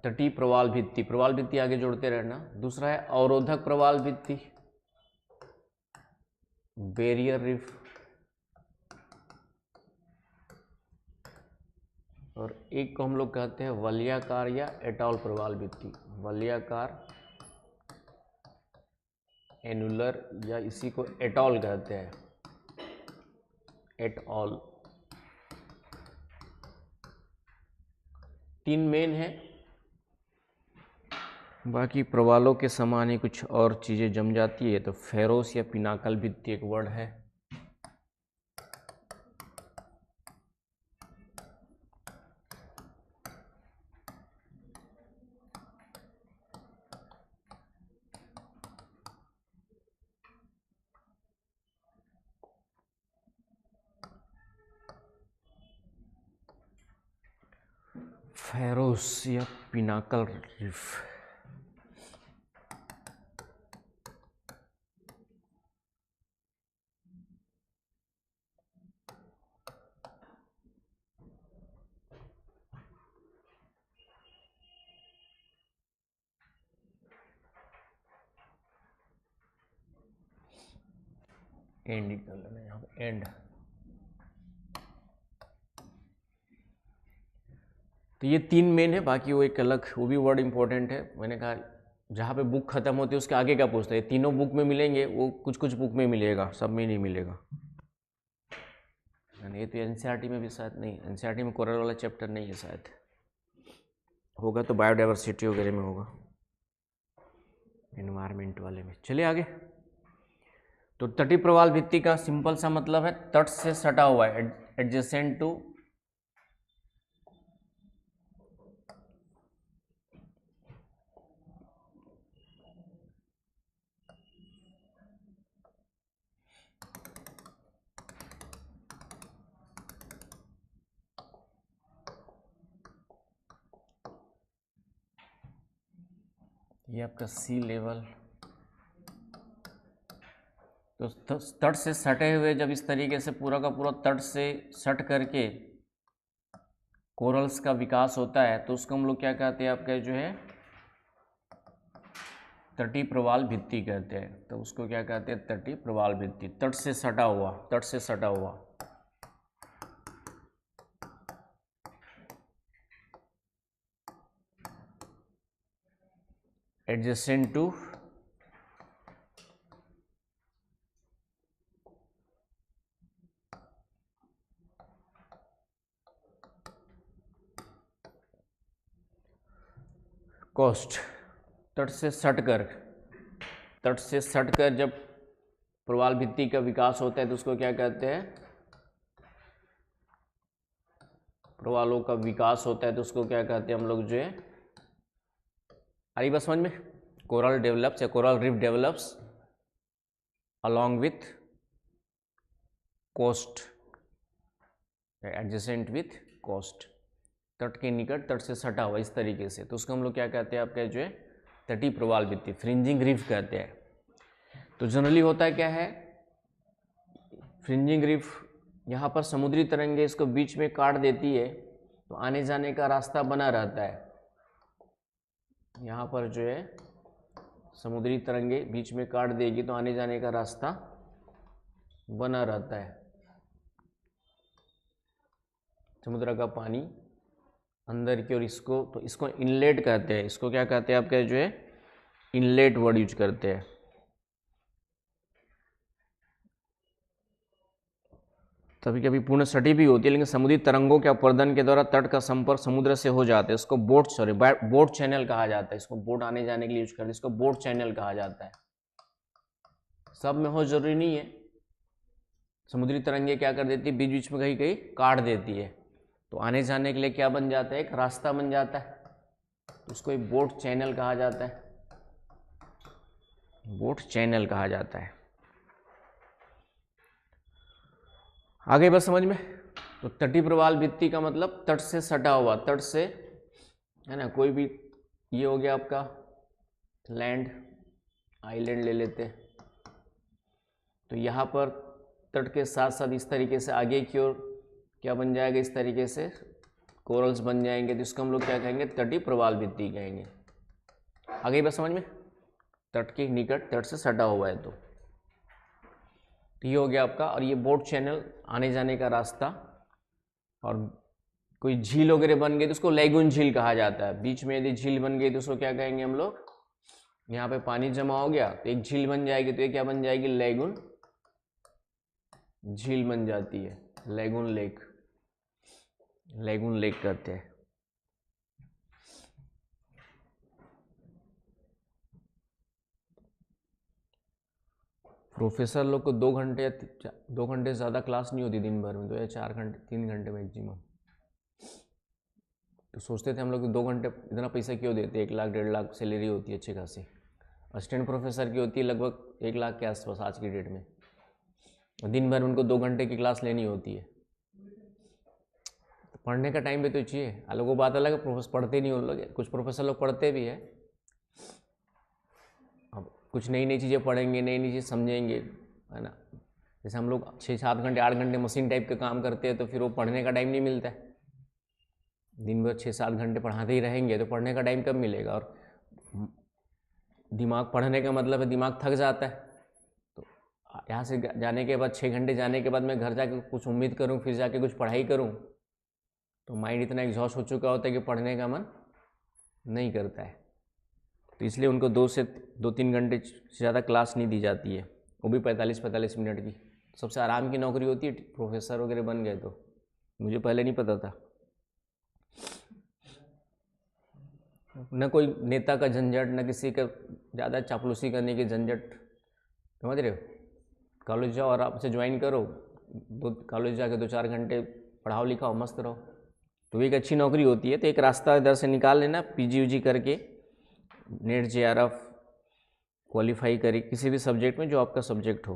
तटीय प्रवाल भित्ति, प्रवाल भित्ति आगे जोड़ते रहना। दूसरा है अवरोधक प्रवाल भित्ति, बैरियर रिफ। और एक को हम लोग कहते हैं वलयाकार या एटॉल प्रवाल भित्ति, वलयाकार, एनुलर, या इसी को एटॉल कहते हैं, एटॉल। 3 मेन है, बाकी प्रवालों के समान ही कुछ और चीज़ें जम जाती है। तो फेरोस या पिनाकल भित्ति एक वर्ड है। फेरोस या पिनाकल रिफ। एंड निकल लेना यहाँ पे, एंड। तो ये 3 मेन है, बाकी वो एक अलग, वो भी वर्ड इंपॉर्टेंट है। मैंने कहा जहाँ पे बुक खत्म होती है उसके आगे क्या पूछता है, तीनों बुक में मिलेंगे, वो कुछ कुछ बुक में मिलेगा, सब में नहीं मिलेगा। ये तो एनसीईआरटी में भी शायद नहीं, एनसीईआरटी में कोरल वाला चैप्टर नहीं है शायद, होगा तो बायोडाइवर्सिटी वगैरह में होगा, एनवायरमेंट वाले में। चलिए आगे। तो तटीय प्रवाल भित्ति का सिंपल सा मतलब है तट से सटा हुआ है, एडजेसेंट टू। ये आपका सी लेवल। तो तट से सटे हुए जब इस तरीके से पूरा का पूरा तट से सट करके कोरल्स का विकास होता है तो उसको हम लोग क्या कहते हैं, आपका जो है तटीय प्रवाल भित्ति कहते हैं। तो उसको क्या कहते हैं, तटीय प्रवाल भित्ति, तट से सटा हुआ, तट से सटा हुआ। एडजेसेंट टू कोस्ट, तट से सटकर, तट से सटकर जब प्रवाल भित्ति का विकास होता है तो उसको क्या कहते हैं, प्रवालों का विकास होता है तो उसको क्या कहते हैं हम लोग जो है, आ रही बस समझ में, कोरल डेवलप्स या coral reef develops along with coast, adjacent with coast, तट के निकट, तट से सटा हुआ इस तरीके से। तो उसको हम लोग क्या कहते हैं, आपका जो है तटीय प्रवाल भित्ति, फ्रिंजिंग रिफ कहते हैं। तो जनरली होता है क्या है, फ्रिंजिंग रिफ यहाँ पर समुद्री तरंगे इसको बीच में काट देती है तो आने जाने का रास्ता बना रहता है। यहाँ पर जो है समुद्री तरंगे बीच में काट देगी तो आने जाने का रास्ता बना रहता है। समुद्र का पानी अंदर की ओर, इसको इनलेट कहते हैं। इसको क्या कहते हैं, आपके जो है इनलेट वर्ड यूज करते हैं। कभी कभी पूर्ण सटी भी होती है, लेकिन समुद्री तरंगों के अपर्दन के द्वारा तट का संपर्क समुद्र से हो जाता है। इसको बोट चैनल कहा जाता है। इसको बोट आने जाने के लिए यूज करते हैं, इसको बोट चैनल कहा जाता है। सब में हो जरूरी नहीं है। समुद्री तरंगे क्या कर देती है, बीच बीच में कहीं कहीं काट देती है तो आने जाने के लिए क्या बन जाता है, एक रास्ता बन जाता है। तो उसको एक बोट चैनल कहा जाता है। बोट चैनल कहा जाता है। आगे बस समझ में। तो तटीय प्रवाल भित्ति का मतलब तट से सटा हुआ, तट से, है ना, कोई भी, ये हो गया आपका लैंड, आइलैंड ले लेते हैं। तो यहाँ पर तट के साथ साथ इस तरीके से आगे की ओर क्या बन जाएगा, इस तरीके से कोरल्स बन जाएंगे, तो इसको हम लोग क्या कहेंगे, तटीय प्रवाल भित्ति कहेंगे। आगे बस समझ में, तट के निकट, तट से सटा हुआ है तो ये हो गया आपका। और ये बोट चैनल, आने जाने का रास्ता। और कोई झील वगैरह बन गई तो उसको लैगून झील कहा जाता है। बीच में यदि झील बन गई तो उसको क्या कहेंगे हम लोग, यहाँ पे पानी जमा हो गया तो एक झील बन जाएगी, तो ये क्या बन जाएगी, लैगून झील बन जाती है, लैगून लेक, लैगून लेक कहते हैं। प्रोफेसर लोग को 2 घंटे या 2 घंटे से ज़्यादा क्लास नहीं होती दिन भर में, 2 या 4 घंटे, 3 घंटे मैक्सिमम। तो सोचते थे हम लोग कि 2 घंटे इतना पैसा क्यों देते, 1 लाख 1.5 लाख सैलरी होती है अच्छी खासी। असिस्टेंट प्रोफेसर की होती है लगभग 1 लाख के आसपास आज की डेट में। दिन भर उनको 2 घंटे की क्लास लेनी होती है। तो पढ़ने का टाइम भी तो चाहिए। अलग वो बात अलग है, प्रोफेसर पढ़ते नहीं उन लोग, कुछ प्रोफेसर लोग पढ़ते भी है। अब कुछ नई नई चीज़ें पढ़ेंगे, नई नई चीज़ समझेंगे, है ना। जैसे हम लोग 6-7 घंटे 8 घंटे मशीन टाइप का काम करते हैं तो फिर वो पढ़ने का टाइम नहीं मिलता है। दिन भर 6-7 घंटे पढ़ाते ही रहेंगे तो पढ़ने का टाइम कब मिलेगा। और दिमाग, पढ़ने का मतलब है दिमाग थक जाता है। तो यहाँ से जाने के बाद 6 घंटे जाने के बाद मैं घर जाके कुछ उम्मीद करूँ, फिर जाके कुछ पढ़ाई करूँ, तो माइंड इतना एग्जॉस्ट हो चुका होता है कि पढ़ने का मन नहीं करता है। तो इसलिए उनको 2 से 3 घंटे से ज़्यादा क्लास नहीं दी जाती है, वो भी 45-45 मिनट की। सबसे आराम की नौकरी होती है, प्रोफेसर वगैरह बन गए तो। मुझे पहले नहीं पता था। न कोई नेता का झंझट, न किसी का ज़्यादा चापलूसी करने की झंझट, समझ रहे हो। कॉलेज जाओ और आपसे ज्वाइन करो, कॉलेज जाके 2-4 घंटे पढ़ाओ लिखाओ, मस्त रहो, तो एक अच्छी नौकरी होती है। तो एक रास्ता इधर से निकाल लेना, PG करके नेट JRF क्वालिफाई करे किसी भी सब्जेक्ट में जो आपका सब्जेक्ट हो,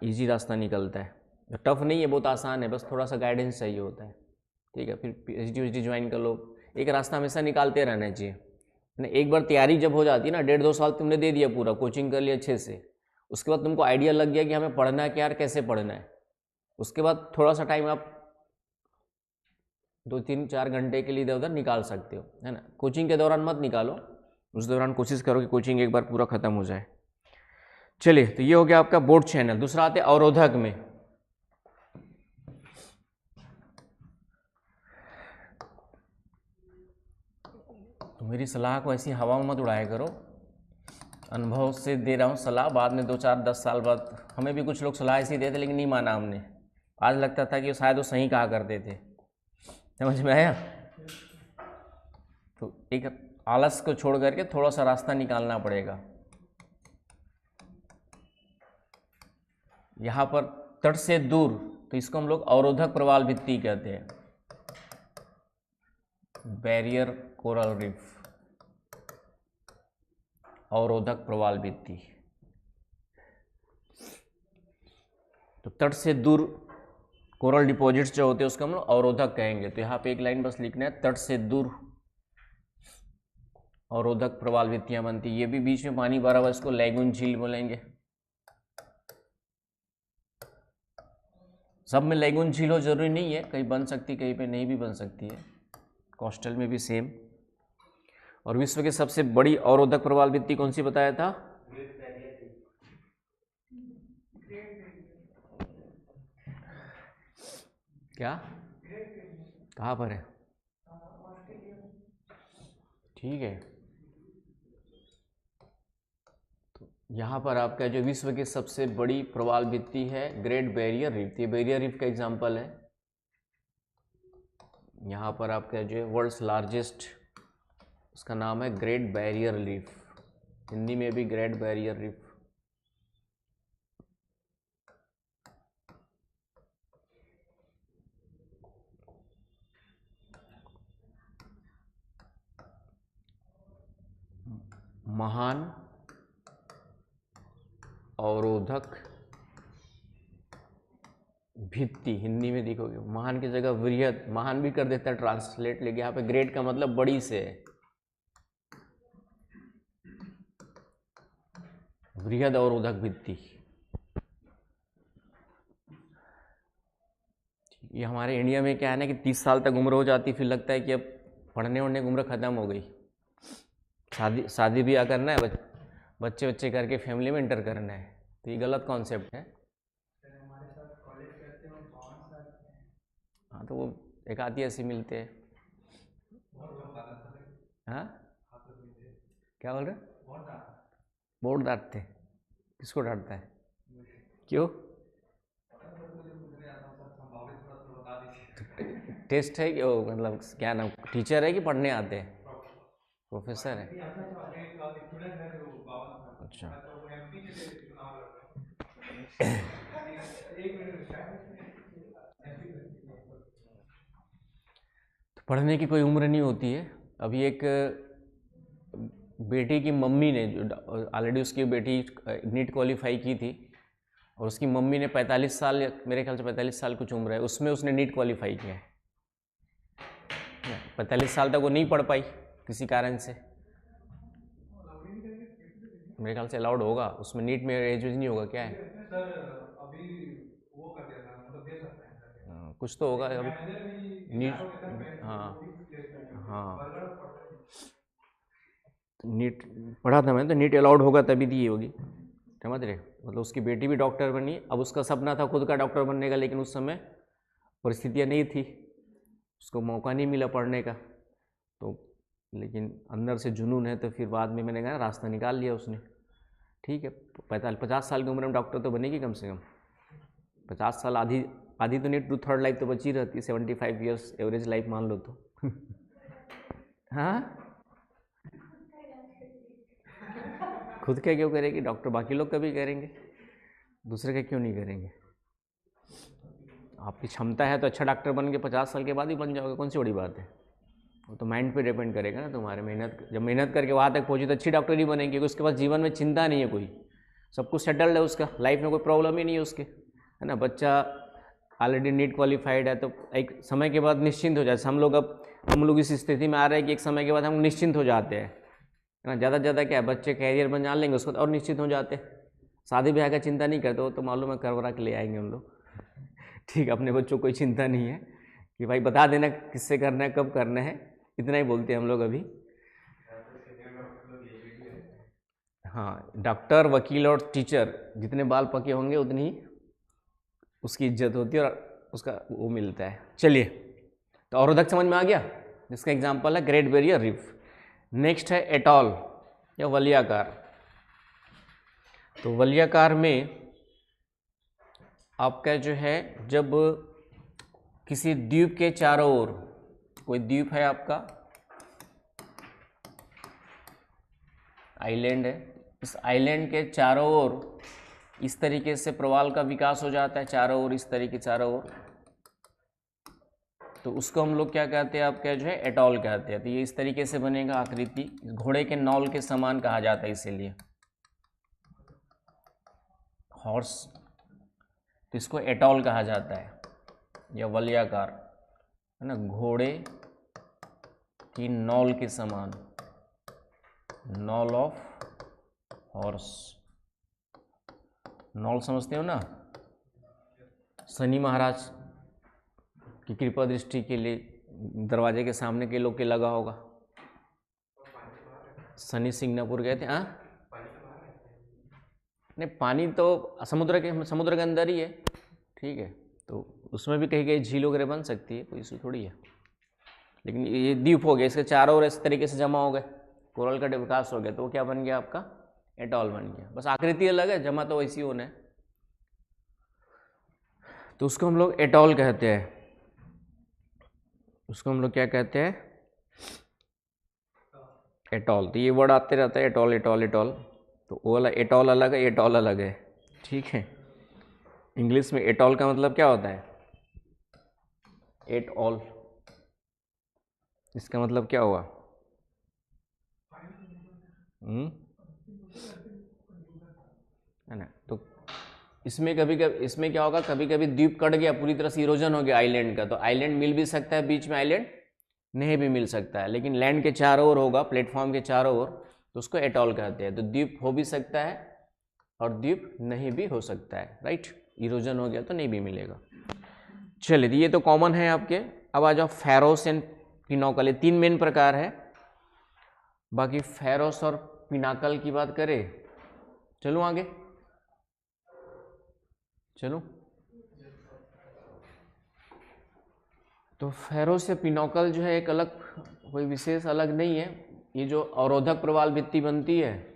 इजी रास्ता निकलता है। टफ नहीं है, बहुत आसान है, बस थोड़ा सा गाइडेंस चाहिए होता है, ठीक है। फिर PhD ज्वाइन कर लो। एक रास्ता हमेशा निकालते रहना चाहिए ना। एक बार तैयारी जब हो जाती है ना, 1.5-2 साल तुमने दे दिया, पूरा कोचिंग कर लिया अच्छे से, उसके बाद तुमको आइडिया लग गया कि हमें पढ़ना है क्या और कैसे पढ़ना है। उसके बाद थोड़ा सा टाइम आप 2-3-4 घंटे के लिए इधर उधर निकाल सकते हो, है ना। कोचिंग के दौरान मत निकालो, उस दौरान कोशिश करो कि कोचिंग एक बार पूरा ख़त्म हो जाए। चलिए, तो ये हो गया आपका बोट चैनल। दूसरा आते अवरोधक में। तो मेरी सलाह को ऐसी हवा में मत उड़ाया करो, अनुभव से दे रहा हूँ सलाह। बाद में 2-4-10 साल बाद हमें भी कुछ लोग सलाह ऐसी देते लेकिन नहीं माना हमने। आज लगता था कि शायद वो सही कहा करते थे, समझ में आया। तो एक आलस को छोड़ करके थोड़ा सा रास्ता निकालना पड़ेगा। यहाँ पर तट से दूर, तो इसको हम लोग अवरोधक प्रवाल भित्ति कहते हैं, बैरियर कोरल रीफ, अवरोधक प्रवाल भित्ति। तो तट से दूर कोरल डिपॉजिट्स जो होते हैं उसको हम लोग अवरोधक कहेंगे। तो यहाँ पे एक लाइन बस लिखना है, तट से दूर अवरोधक प्रवाल भित्तियां बनती। ये भी बीच में पानी भरा हुआ, इसको लैगून झील बोलेंगे। सब में लैगून झील हो जरूरी नहीं है, कहीं बन सकती, कहीं पे नहीं भी बन सकती है। कोस्टल में भी सेम। और विश्व की सबसे बड़ी अवरोधक प्रवाल भित्ति कौन सी बताया था? क्या, कहाँ पर है? ठीक है, तो यहाँ पर आपका जो विश्व की सबसे बड़ी प्रवाल भित्ति है ग्रेट बैरियर रीफ। ये बैरियर रीफ का एग्जाम्पल है। यहाँ पर आपका जो है वर्ल्ड्स लार्जेस्ट, उसका नाम है ग्रेट बैरियर रीफ, हिंदी में भी ग्रेट बैरियर रीफ। महान अवरोधक भित्ति, हिंदी में देखोगे महान की जगह वृहद, महान भी कर देता है ट्रांसलेट, लेकिन यहाँ पे ग्रेट का मतलब बड़ी से है, वृहद अवरोधक भित्ति। ये हमारे इंडिया में क्या है ना कि 30 साल तक उम्र हो जाती, फिर लगता है कि अब पढ़ने वढ़ने की उम्र ख़त्म हो गई, शादी ब्याह करना है, बच्चे करके फैमिली में इंटर करना है, तो ये गलत कॉन्सेप्ट है। हाँ तो वो एक आधी ऐसे मिलते हैं। हाँ क्या बोल रहे? बहुत डांटते। किसको डांटता है? क्यों? टेस्ट है कि वो मतलब क्या नाम, टीचर है कि पढ़ने आते हैं? प्रोफेसर है। अच्छा। तो पढ़ने की कोई उम्र नहीं होती है। अभी एक बेटी की मम्मी ने, जो ऑलरेडी उसकी बेटी नीट क्वालिफाई की थी, और उसकी मम्मी ने 45 साल, मेरे ख्याल से 45 साल कुछ उम्र है, उसमें उसने नीट क्वालिफाई किया है। 45 साल तक वो नहीं पढ़ पाई किसी कारण से, मेरे ख्याल से अलाउड होगा उसमें, नीट में एज नहीं होगा, क्या है सर? अभी वो कर दिया था, मतलब दे सकते हैं कुछ तो होगा अभी नीट। हाँ हाँ, नीट पढ़ा था मैं, तो नीट अलाउड होगा तभी दी होगी, समझ रहे? मतलब उसकी बेटी भी डॉक्टर बनी, अब उसका सपना था खुद का डॉक्टर बनने का, लेकिन उस समय परिस्थितियाँ नहीं थी, उसको मौका नहीं मिला पढ़ने का, तो लेकिन अंदर से जुनून है, तो फिर बाद में मैंने कहा रास्ता निकाल लिया उसने। ठीक है, 50 साल की उम्र में डॉक्टर तो बनेगी कम से कम, 50 साल, आधी आधी तो नहीं, 2/3 लाइफ तो बची रहती है, 75 ईयर्स एवरेज लाइफ मान लो तो। हाँ, खुद का क्यों करेगी डॉक्टर, बाकी लोग कभी करेंगे, दूसरे का क्यों नहीं करेंगे? आपकी क्षमता है तो अच्छा डॉक्टर बन के 50 साल के बाद ही बन जाओगे, कौन सी बड़ी बात है? वो तो माइंड पे डिपेंड करेगा ना तुम्हारे, मेहनत, जब मेहनत करके वहाँ तक पहुँची तो अच्छी डॉक्टर ही बनेंगे, क्योंकि उसके पास जीवन में चिंता नहीं है कोई, सब कुछ सेटल्ड है, उसका लाइफ में कोई प्रॉब्लम ही नहीं है उसके, है ना? बच्चा ऑलरेडी नीट क्वालिफाइड है, तो एक समय के बाद निश्चिंत हो जाए। हम लोग इस स्थिति में आ रहे हैं कि एक समय के बाद हम निश्चिंत हो जाते हैं, है ना? ज़्यादा से ज़्यादा क्या है, बच्चे कैरियर बना लेंगे, उसको और निश्चित हो जाते हैं, शादी ब्याह का चिंता नहीं करते, वो तो मालूम है करवरा के ले आएंगे हम लोग। ठीक, अपने बच्चों को कोई चिंता नहीं है कि भाई बता देना किससे करना है, कब करना है, इतना ही बोलते हैं हम लोग अभी। हाँ, डॉक्टर, वकील और टीचर जितने बाल पके होंगे उतनी ही उसकी इज्जत होती है और उसका वो मिलता है। चलिए, तो अवरोधक समझ में आ गया, जिसका एग्जाम्पल है ग्रेट बैरियर रीफ। नेक्स्ट है एटॉल या वलयाकार। तो वलयाकार में आपका जो है, जब किसी द्वीप के चारों ओर, कोई द्वीप है आपका, आइलैंड है, इस आइलैंड के चारों ओर इस तरीके से प्रवाल का विकास हो जाता है, चारों ओर इस तरीके, चारों ओर, तो उसको हम लोग क्या कहते हैं, आपका जो है एटॉल कहते हैं। तो ये इस तरीके से बनेगा, आकृति घोड़े के नौल के समान कहा जाता है, इसीलिए हॉर्स, तो इसको एटॉल कहा जाता है, या वलयाकार, है ना? घोड़े की नौल के समान, नॉल ऑफ हॉर्स, नॉल समझते हो ना? शनि महाराज की कृपा दृष्टि के लिए दरवाजे के सामने के लोग के लगा होगा, शनि सिंगापुर गए थे। हाँ, नहीं, पानी तो समुद्र के अंदर ही है, ठीक है, तो उसमें भी कहीं कहीं झील वगैरह बन सकती है, कोई इशू थोड़ी है, लेकिन ये द्वीप हो गया, इसके चारों ओर इस तरीके से जमा हो गए, कोरल का विकास हो गया, तो वो क्या बन गया आपका, एटॉल बन गया, बस आकृति अलग है, जमा तो वैसी होना है, तो उसको हम लोग एटॉल कहते हैं। उसको हम लोग क्या कहते हैं, एटॉल। तो ये वर्ड आते रहता है, एटॉल एटॉल एटॉल, तो वो वाला एटॉल अलग है, एटॉल अलग है, ठीक है। इंग्लिश में एटॉल का मतलब क्या होता है, एट ऑल, इसका मतलब क्या हुआ, है ना। तो इसमें कभी कभी इसमें क्या होगा, कभी कभी द्वीप कट गया, पूरी तरह से इरोजन हो गया आइलैंड का, तो आइलैंड मिल भी सकता है, बीच में आइलैंड नहीं भी मिल सकता है, लेकिन लैंड के चारों ओर होगा, प्लेटफॉर्म के चारों ओर, तो उसको एटॉल कहते हैं। तो द्वीप हो भी सकता है और द्वीप नहीं भी हो सकता है, राइट। इरोजन हो गया तो नहीं भी मिलेगा। चलिए, ये तो कॉमन है आपके। अब आ जाओ फेरोस एंड पिनोकल, ये 3 मेन प्रकार है। बाकी फेरोस और पिनाकल की बात करें, चलूं आगे, चलो। तो फेरोस या पिनोकल जो है एक अलग, कोई विशेष अलग नहीं है। ये जो अवरोधक प्रवाल भित्ति बनती है,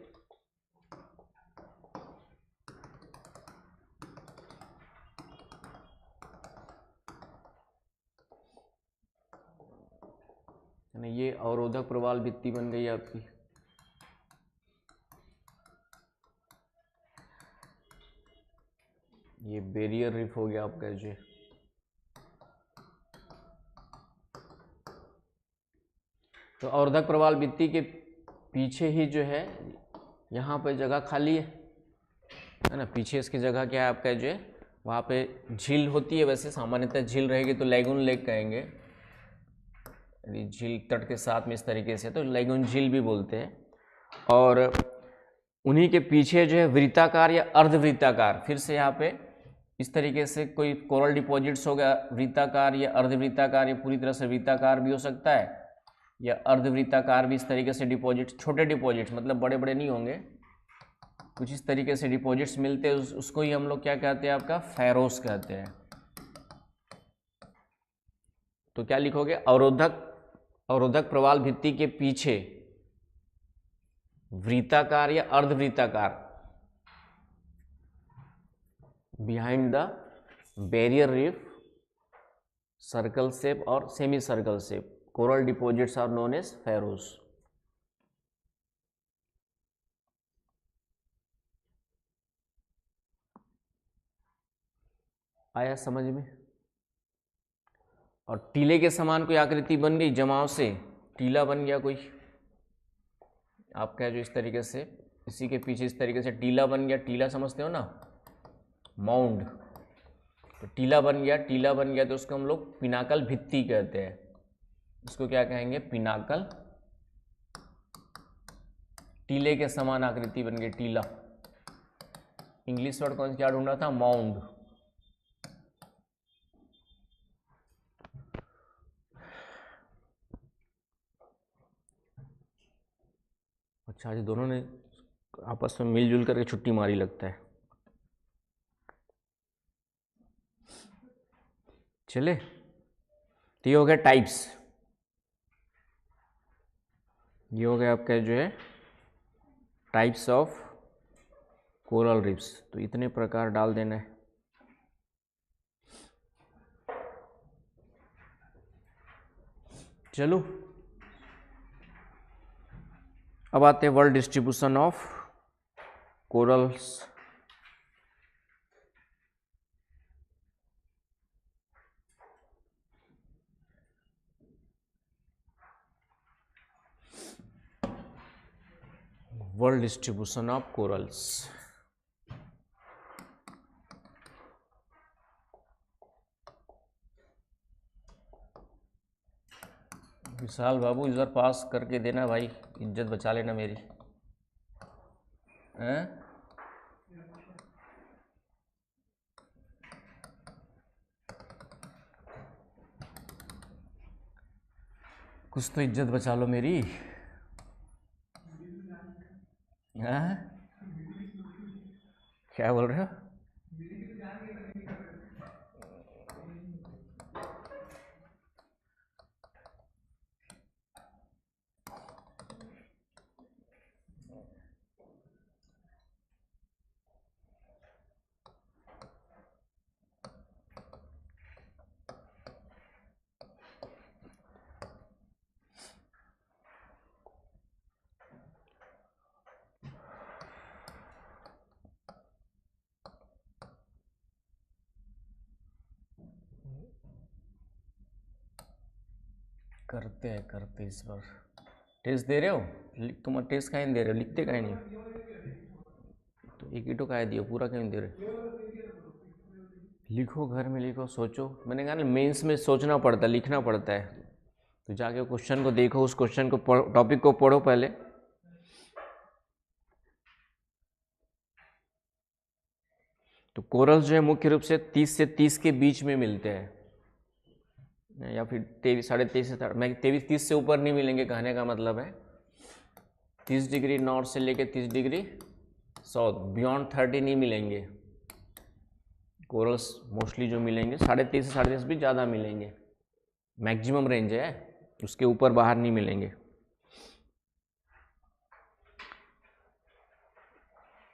ये अवरोधक प्रवाल भित्ति बन गई आपकी। ये बैरियर रिफ हो गया आपका जो। तो अवरोधक प्रवाल भित्ति के पीछे ही जो है यहाँ पे जगह खाली है ना। पीछे इसकी जगह क्या है आपका जो है, वहाँ पे झील होती है। वैसे सामान्यतः झील रहेगी तो लैगून लेक कहेंगे, यदि झील तट के साथ में इस तरीके से, तो लैगून झील भी बोलते हैं। और उन्हीं के पीछे जो है वृत्ताकार या अर्धवृत्ताकार, फिर से यहाँ पे इस तरीके से कोई कोरल डिपॉजिट्स होगा, वृत्ताकार या अर्धवृत्ताकार, या पूरी तरह से वृत्ताकार भी हो सकता है या अर्धवृत्ताकार भी। इस तरीके से डिपॉजिट, छोटे डिपॉजिट्स, मतलब बड़े बड़े नहीं होंगे, कुछ इस तरीके से डिपॉजिट्स मिलते हैं, उसको ही हम लोग क्या कहते हैं, आपका फेरोस कहते हैं। तो क्या लिखोगे, अवरोधक प्रवाल भित्ति के पीछे वृत्ताकार या अर्धवृत्ताकार, behind the barrier reef, circle shape और semi circle shape coral deposits are known as faros. आया समझ में। और टीले के समान कोई आकृति बन गई, जमाव से टीला बन गया कोई आपका जो इस तरीके से, इसी के पीछे इस तरीके से टीला बन गया। टीला समझते हो ना, माउंड। तो टीला बन गया, टीला बन गया तो उसको हम लोग पिनाकल भित्ति कहते हैं। उसको क्या कहेंगे, पिनाकल। टीले के समान आकृति बन गई, टीला। इंग्लिश वर्ड कौन क्या ढूंढा था, माउंड। अच्छा, आज दोनों ने आपस में मिलजुल करके छुट्टी मारी लगता है। चले, तो ये हो गया टाइप्स, ये हो गया आपका जो है टाइप्स ऑफ कोरल रीफ्स। तो इतने प्रकार डाल देना है। चलो, अब आते हैं world distribution of corals. World distribution of corals. Vishal babu इस बार पास करके देना भाई, इज्जत बचा लेना मेरी। हैं? कुछ तो इज्जत बचा लो मेरी। हैं? क्या बोल रहे हो? करते इस बार टेस्ट दे रहे हो, तुम टेस्ट कहीं दे रहे हो, लिखते कहीं नहीं। तो एक ही तो कह दियो, पूरा क्यों दे रहे? लिखो, घर में लिखो, सोचो। मैंने कहा ना मेंस में सोचना पड़ता है, लिखना पड़ता है। तो जाके क्वेश्चन को देखो, उस क्वेश्चन को टॉपिक को पढ़ो पहले। तो कोरल्स जो है मुख्य रूप से 30 से 30 के बीच में मिलते हैं, या फिर 23, 23.5 से 23-30 से ऊपर नहीं मिलेंगे, कहने का मतलब है 30 डिग्री नॉर्थ से लेके 30 डिग्री साउथ, बियॉन्ड 30 नहीं मिलेंगे कोरल्स। मोस्टली जो मिलेंगे 23.5 से 23.5 भी ज़्यादा मिलेंगे, मैक्सिमम रेंज है, उसके ऊपर बाहर नहीं मिलेंगे।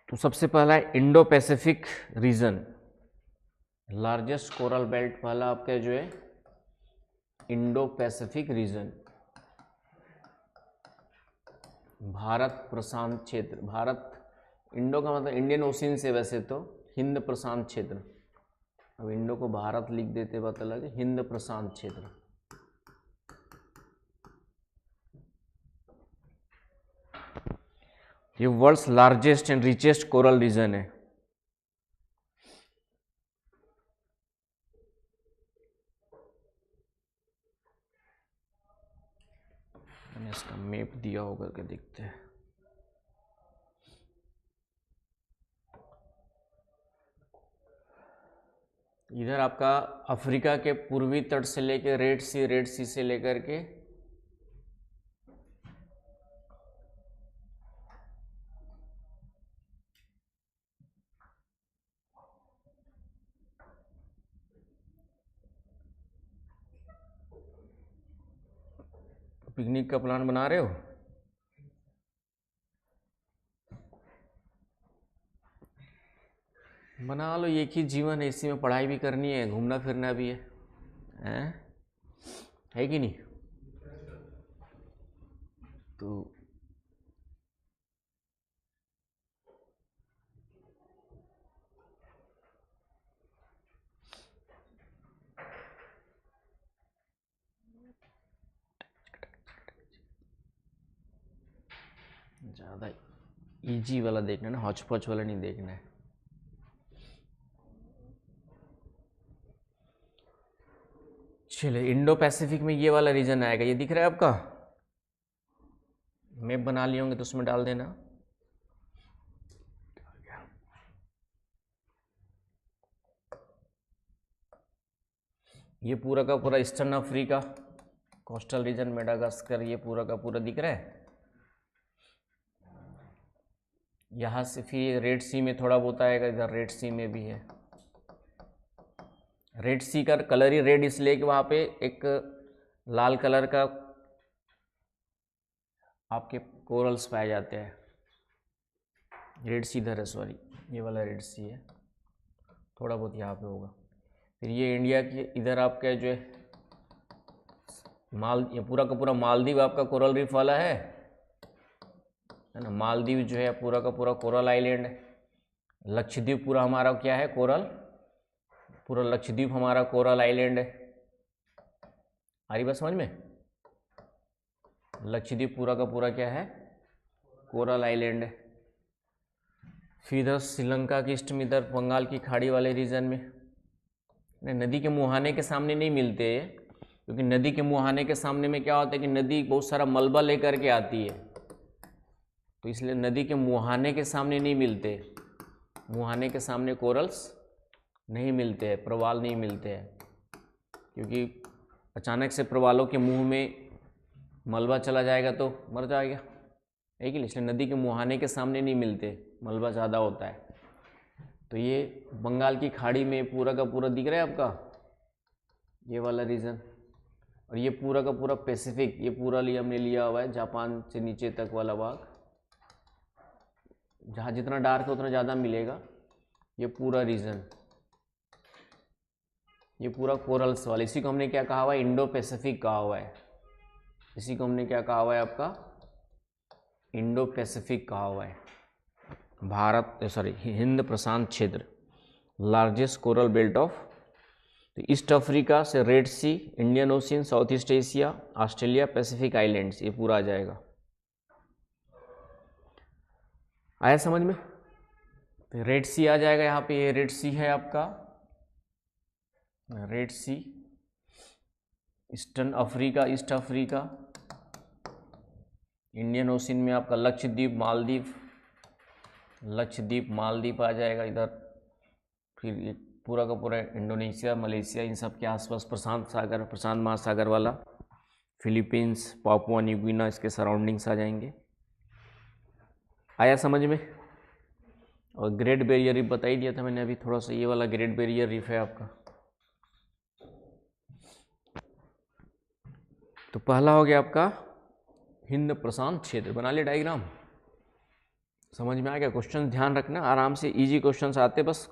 तो सबसे पहला है Indo Pacific region, largest coral belt पहला आपका जो है इंडो पैसिफिक रीजन, भारत प्रशांत क्षेत्र। भारत, इंडो का मतलब इंडियन ओशियन से, वैसे तो हिंद प्रशांत क्षेत्र, अब इंडो को भारत लिख देते पता लगे, हिंद प्रशांत क्षेत्र। ये world's largest and richest coral region है। मैंने इसका मैप दिया होगा, क्या देखते हैं। इधर आपका अफ्रीका के पूर्वी तट से लेकर रेड सी से लेकर के पिकनिक का प्लान बना रहे हो? बना लो, एक ही जीवन है, इसी में पढ़ाई भी करनी है, घूमना फिरना भी है कि नहीं? तो ज़्यादा इजी वाला देखना है ना, हौच पौच वाला नहीं देखना है। चलिए, इंडो पैसिफिक में ये वाला रीजन आएगा, ये दिख रहा है आपका, मैप बना लिए होंगे तो उसमें डाल देना। ये पूरा का पूरा eastern Africa, coastal region, Madagascar, ये पूरा का पूरा दिख रहा है। यहाँ से फिर रेड सी में थोड़ा बहुत आएगा, इधर रेड सी में भी है। रेड सी का कलर ही रेड इसलिए कि वहाँ पे एक लाल कलर का आपके कोरल्स पाए जाते हैं। रेड सी इधर है, सॉरी, ये वाला रेड सी है, थोड़ा बहुत यहाँ पे होगा। फिर ये इंडिया की इधर आपका जो है ये पूरा का पूरा मालदीव आपका कोरल रीफ वाला है ना। मालदीव जो है पूरा का पूरा कोरल आइलैंड है। लक्षद्वीप पूरा हमारा क्या है, कोरल, पूरा लक्षद्वीप हमारा कोरल आइलैंड है। आ रही बात समझ में? लक्षद्वीप पूरा का पूरा क्या है, कोरल आइलैंड है। फिर इधर श्रीलंका की ईस्ट में, इधर बंगाल की खाड़ी वाले रीजन में, नदी के मुहाने के सामने नहीं मिलते, क्योंकि नदी के मुहाने के सामने में क्या होता है कि नदी बहुत सारा मलबा लेकर के आती है, तो इसलिए नदी के मुहाने के सामने नहीं मिलते। मुहाने के सामने कोरल्स नहीं मिलते हैं, प्रवाल नहीं मिलते हैं, क्योंकि अचानक से प्रवालों के मुंह में मलबा चला जाएगा तो मर जाएगा, है कि नहीं? इसलिए नदी के मुहाने के सामने नहीं मिलते, मलबा ज़्यादा होता है। तो ये बंगाल की खाड़ी में पूरा का पूरा दिख रहा है आपका, ये वाला रीजन। और ये पूरा का पूरा पैसिफिक, ये पूरा हमने लिया हुआ है, जापान से नीचे तक वाला भाग, जहाँ जितना डार्क है उतना ज़्यादा मिलेगा। ये पूरा रीजन, ये पूरा कोरल्स वाला, इसी को हमने क्या कहा हुआ है, इंडो पैसिफिक कहा हुआ है। इसी को हमने क्या कहा हुआ है आपका, इंडो पैसिफिक कहा हुआ है। भारत, सॉरी, हिंद प्रशांत क्षेत्र, largest coral belt of East Africa से Red Sea, Indian Ocean, South East Asia, Australia, Pacific islands, ये पूरा आ जाएगा। आया समझ में? तो रेड सी आ जाएगा यहाँ पे, ये रेड सी है आपका, Red Sea, Eastern Africa, East Africa, Indian Ocean में आपका लक्षद्वीप, मालदीव, लक्षद्वीप मालदीव आ जाएगा इधर। फिर ये पूरा का पूरा इंडोनेशिया, मलेशिया, इन सब के आसपास प्रशांत सागर, प्रशांत महासागर वाला, फिलीपींस, पापुआ न्यू गिनी, इसके सराउंडिंग्स आ जाएंगे। आया समझ में? और ग्रेट बैरियर रीफ बता ही दिया था मैंने अभी थोड़ा सा, ये वाला ग्रेट बैरियर रीफ है आपका। तो पहला हो गया आपका हिंद प्रशांत क्षेत्र, बना लिया डायग्राम, समझ में आ गया? क्वेश्चन ध्यान रखना, आराम से इजी क्वेश्चंस आते, बस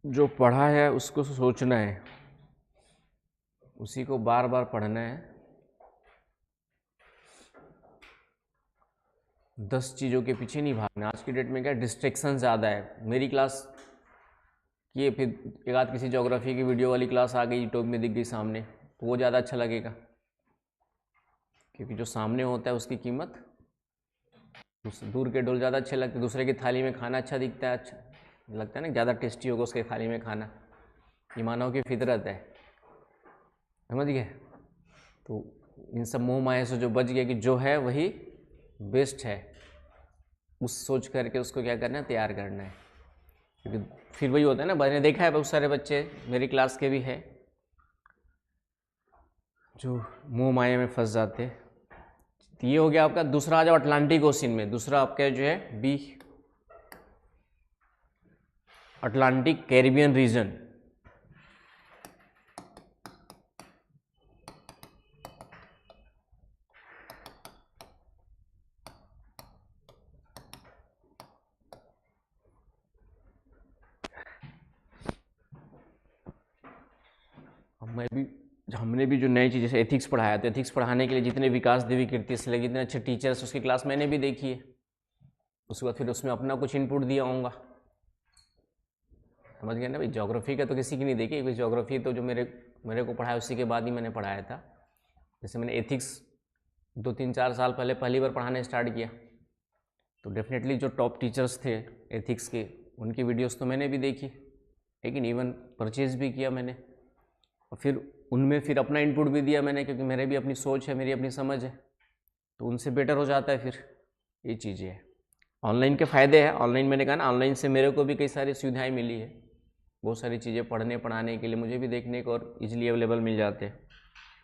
जो पढ़ा है उसको सोचना है, उसी को बार बार पढ़ना है। 10 चीज़ों के पीछे नहीं भागना। आज की डेट में क्या डिस्ट्रैक्शन ज़्यादा है। मेरी क्लास किए, फिर एक आध किसी ज्योग्राफी की वीडियो वाली क्लास आ गई यूट्यूब में दिख गई सामने, तो वो ज़्यादा अच्छा लगेगा, क्योंकि जो सामने होता है उसकी कीमत, दूर के डोल ज़्यादा अच्छे लगते, दूसरे की थाली में खाना अच्छा दिखता है, अच्छा लगता है ना, ज़्यादा टेस्टी होगा उसके थाली में खाना, ये मानव की फितरत है, समझ गए? तो इन सब मोह माया से जो बच गया कि जो है वही बेस्ट है, उस सोच करके उसको क्या करना है, तैयार करना है। क्योंकि फिर वही होता है ना, मैंने देखा है बहुत सारे बच्चे मेरी क्लास के भी है जो मोह माया में फंस जाते। तो ये हो गया आपका दूसरा। आ जाओ अटलांटिक ओशन में, दूसरा आपका जो है बी, अटलांटिक कैरिबियन रीजन। हमने भी जो नई चीज़ जैसे एथिक्स पढ़ाया, तो एथिक्स पढ़ाने के लिए जितने विकास देवी कीर्ति से लगे, जितने अच्छे टीचर्स, उसकी क्लास मैंने भी देखी है। उसके बाद फिर उसमें अपना कुछ इनपुट दिया होऊंगा, समझ गए ना भाई? ज्योग्राफी का तो किसी की नहीं देखी, क्योंकि ज्योग्राफी तो जो मेरे को पढ़ाया उसी के बाद ही मैंने पढ़ाया था। जैसे मैंने एथिक्स 2-3-4 साल पहले पहली बार पढ़ाने स्टार्ट किया, तो डेफिनेटली जो टॉप टीचर्स थे एथिक्स के, उनकी वीडियोस तो मैंने भी देखी, लेकिन इवन परचेज़ भी किया मैंने, और फिर उनमें फिर अपना इनपुट भी दिया मैंने, क्योंकि मेरे भी अपनी सोच है, मेरी अपनी समझ है, तो उनसे बेटर हो जाता है फिर। ये चीज़ें हैं, ऑनलाइन के फ़ायदे हैं। ऑनलाइन मैंने कहा ना, ऑनलाइन से मेरे को भी कई सारी सुविधाएं मिली है, बहुत सारी चीज़ें पढ़ने पढ़ाने के लिए मुझे भी देखने को और इजीली अवेलेबल मिल जाते हैं।